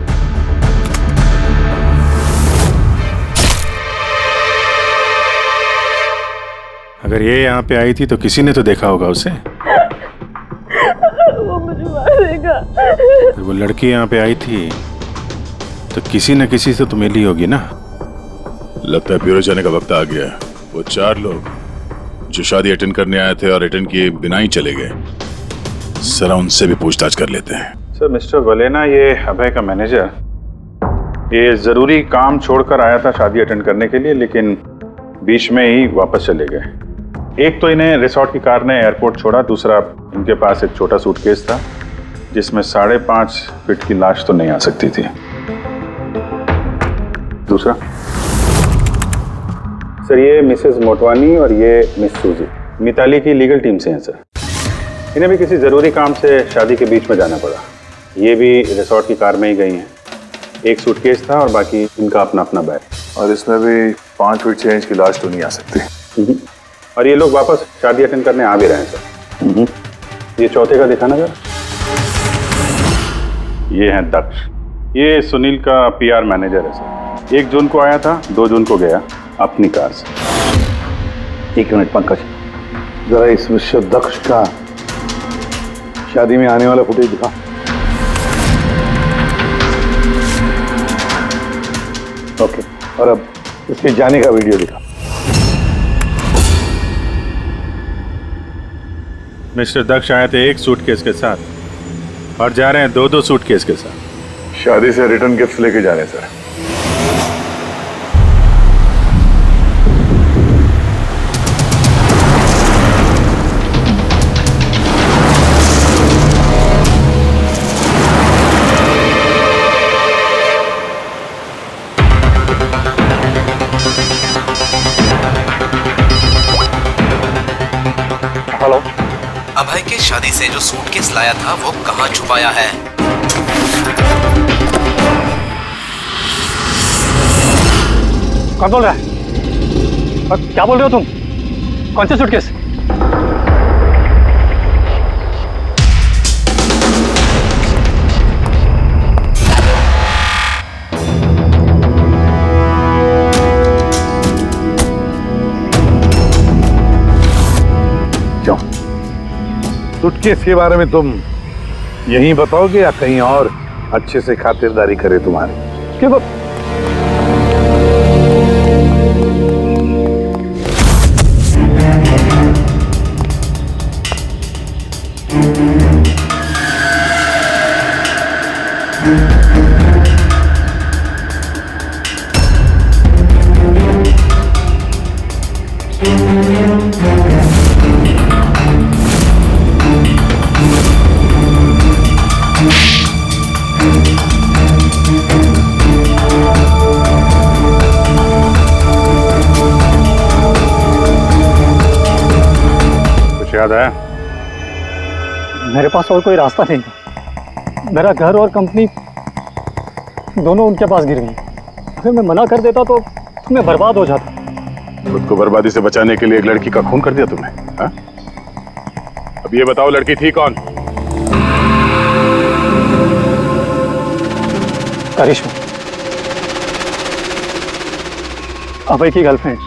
Speaker 16: अगर ये यहाँ पे आई थी तो किसी ने तो देखा होगा उसे।
Speaker 5: वो मुझे मारेगा।
Speaker 16: अगर वो लड़की यहाँ पे आई थी तो किसी न किसी से तो मिली होगी ना।
Speaker 14: लगता है ब्यूरो जाने का वक्त आ गया। वो 4 लोग जो शादी अटेंड करने आए थे और अटेंड किए बिना ही चले गए, जरा उनसे भी पूछताछ कर लेते हैं।
Speaker 16: सर मिस्टर वलेना, ये अभय का मैनेजर, ये जरूरी काम छोड़कर आया था शादी अटेंड करने के लिए, लेकिन बीच में ही वापस चले गए। एक तो इन्हें रिसोर्ट की कार ने एयरपोर्ट छोड़ा, दूसरा इनके पास एक छोटा सूटकेस था जिसमें 5.5 फीट की लाश तो नहीं आ सकती थी। दूसरा सर, ये मिसेस मोटवानी और ये मिस सूजी मिताली की लीगल टीम से हैं सर। इन्हें भी किसी ज़रूरी काम से शादी के बीच में जाना पड़ा। ये भी रिसोर्ट की कार में ही गई हैं। एक सूटकेस था और बाकी इनका अपना अपना बैग।
Speaker 1: और इसमें भी 5 फीट 6 इंच की लाश तो नहीं आ सकती।
Speaker 16: और ये लोग वापस शादी अटेंड करने आ भी रहे हैं सर। ये चौथे का दिखाना जरा। ये है दक्ष, ये सुनील का PR मैनेजर है सर। 1 जून को आया था, 2 जून को गया अपनी कार से।
Speaker 3: 1 मिनट पंकज, जरा इस मिस्टर दक्ष का शादी में आने वाला फुटेज दिखा। ओके, और अब इसके जाने का वीडियो दिखा।
Speaker 16: मिस्टर दक्ष आए थे 1 सूटकेस के साथ और जा रहे हैं 2-2 सूटकेस के साथ।
Speaker 1: शादी से रिटर्न गिफ्ट लेके जा रहे हैं सर।
Speaker 15: हेलो, अभय के शादी से जो सूटकेस लाया था वो कहाँ छुपाया है?
Speaker 17: कौन बोल रहा है? और क्या बोल रहे हो तुम? कौन से सूटकेस?
Speaker 3: क्यों? सूटकेस के बारे में तुम यहीं बताओगे या कहीं और अच्छे से खातिरदारी करे तुम्हारी?
Speaker 17: क्यों?
Speaker 16: याद आया?
Speaker 17: मेरे पास और कोई रास्ता नहीं था। मेरा घर और कंपनी दोनों उनके पास गिर गई। अगर मैं मना कर देता तो मैं बर्बाद हो जाता।
Speaker 1: खुद को बर्बादी से बचाने के लिए एक लड़की का खून कर दिया तुमने, हाँ? अब ये बताओ लड़की थी कौन?
Speaker 17: करिश्मा, अभय की गर्लफ्रेंड।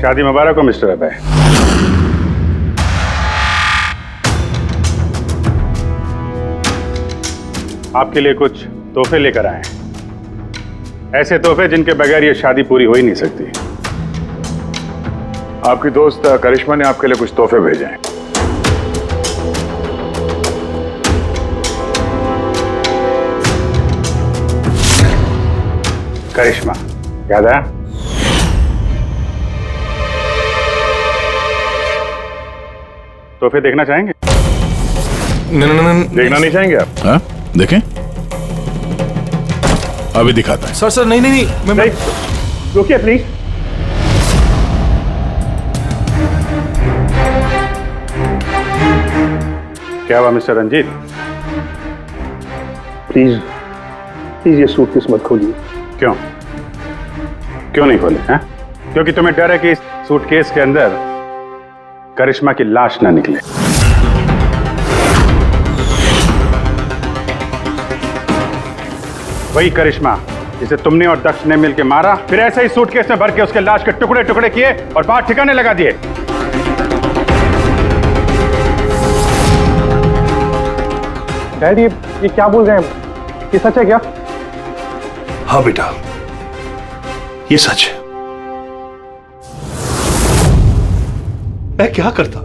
Speaker 16: शादी मुबारक हो मिस्टर अभय। आपके लिए कुछ तोहफे लेकर आए हैं, ऐसे तोहफे जिनके बगैर ये शादी पूरी हो ही नहीं सकती।
Speaker 1: आपकी दोस्त करिश्मा ने आपके लिए कुछ तोहफे भेजे हैं।
Speaker 16: करिश्मा याद आया? तोहफे देखना चाहेंगे?
Speaker 25: नहीं,
Speaker 16: देखना नहीं चाहेंगे आप?
Speaker 14: हाँ देखें, अभी दिखाता है।
Speaker 25: सर नहीं, मैं
Speaker 16: रुकिए प्लीज। क्या हुआ मिस्टर रंजीत? प्लीज ये सूटकेस मत खोलिए। क्यों नहीं खोले हैं? क्योंकि तुम्हें डर है कि इस सूटकेस के अंदर करिश्मा की लाश ना निकले। वही करिश्मा जिसे तुमने और दक्ष ने मिलकर मारा, फिर ऐसे ही सूटकेस में भर के उसके लाश के टुकड़े टुकड़े किए और बाहर ठिकाने लगा दिए।
Speaker 8: डैड ये क्या बोल रहे हैं? ये सच है क्या?
Speaker 3: हाँ बेटा, ये सच है। मैं क्या करता?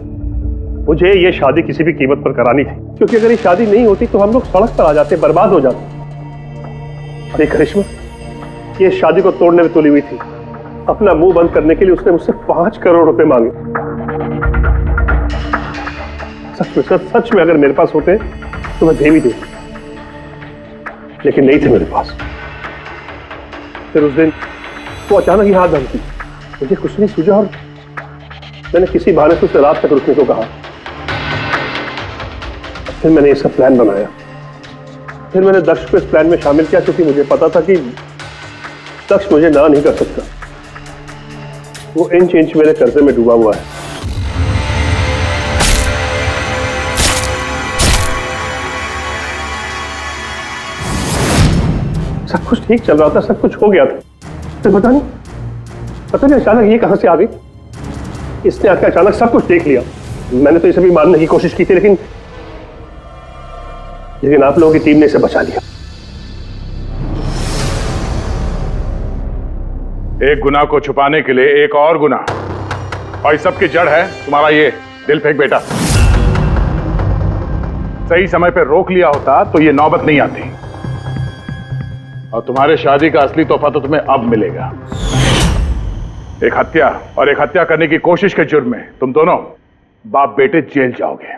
Speaker 10: मुझे ये शादी किसी भी कीमत पर करानी थी, क्योंकि अगर ये शादी नहीं होती तो हम लोग सड़क पर आ जाते, बर्बाद हो जाते। अरे करिश्मा, ये शादी को तोड़ने में तुली हुई थी। अपना मुंह बंद करने के लिए उसने मुझसे 5 करोड़ रुपए मांगे। सच में अगर मेरे पास होते तो मैं दे भी देता, लेकिन नहीं थे मेरे पास। फिर उस दिन वो अचानक ही हाथ धमकी, मुझे कुछ नहीं सूझा और मैंने किसी बहाने से उसे रात तक रुकने को कहा। फिर मैंने ये सब प्लान बनाया। फिर मैंने दक्ष को इस प्लान में शामिल किया, क्योंकि मुझे पता था कि दक्ष मुझे ना नहीं कर सकता। वो इंच इंच मेरे कर्जे में डूबा हुआ है। सब कुछ ठीक चल रहा था, सब कुछ हो गया था, फिर पता नहीं अचानक ये कहां से आ गई। इसने आकर अचानक सब कुछ देख लिया। मैंने तो इसे भी मारने की कोशिश की थी, लेकिन आप लोगों की टीम ने इसे बचा लिया।
Speaker 1: एक गुनाह को छुपाने के लिए एक और गुनाह, और इस सब की जड़ है तुम्हारा ये दिल फेंक बेटा। सही समय पे रोक लिया होता तो ये नौबत नहीं आती, और तुम्हारे शादी का असली तोहफा तो तुम्हें अब मिलेगा। एक हत्या और एक हत्या करने की कोशिश के जुर्म में तुम दोनों बाप बेटे जेल जाओगे।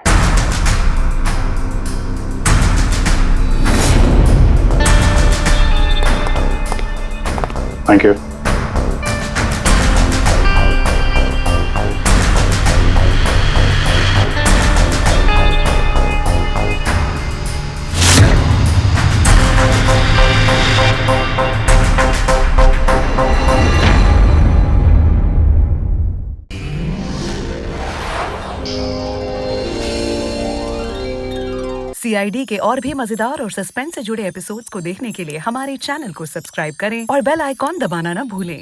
Speaker 1: Thank you.
Speaker 12: CID के और भी मजेदार और सस्पेंस से जुड़े एपिसोड्स को देखने के लिए हमारे चैनल को सब्सक्राइब करें और बेल आइकॉन दबाना ना भूलें।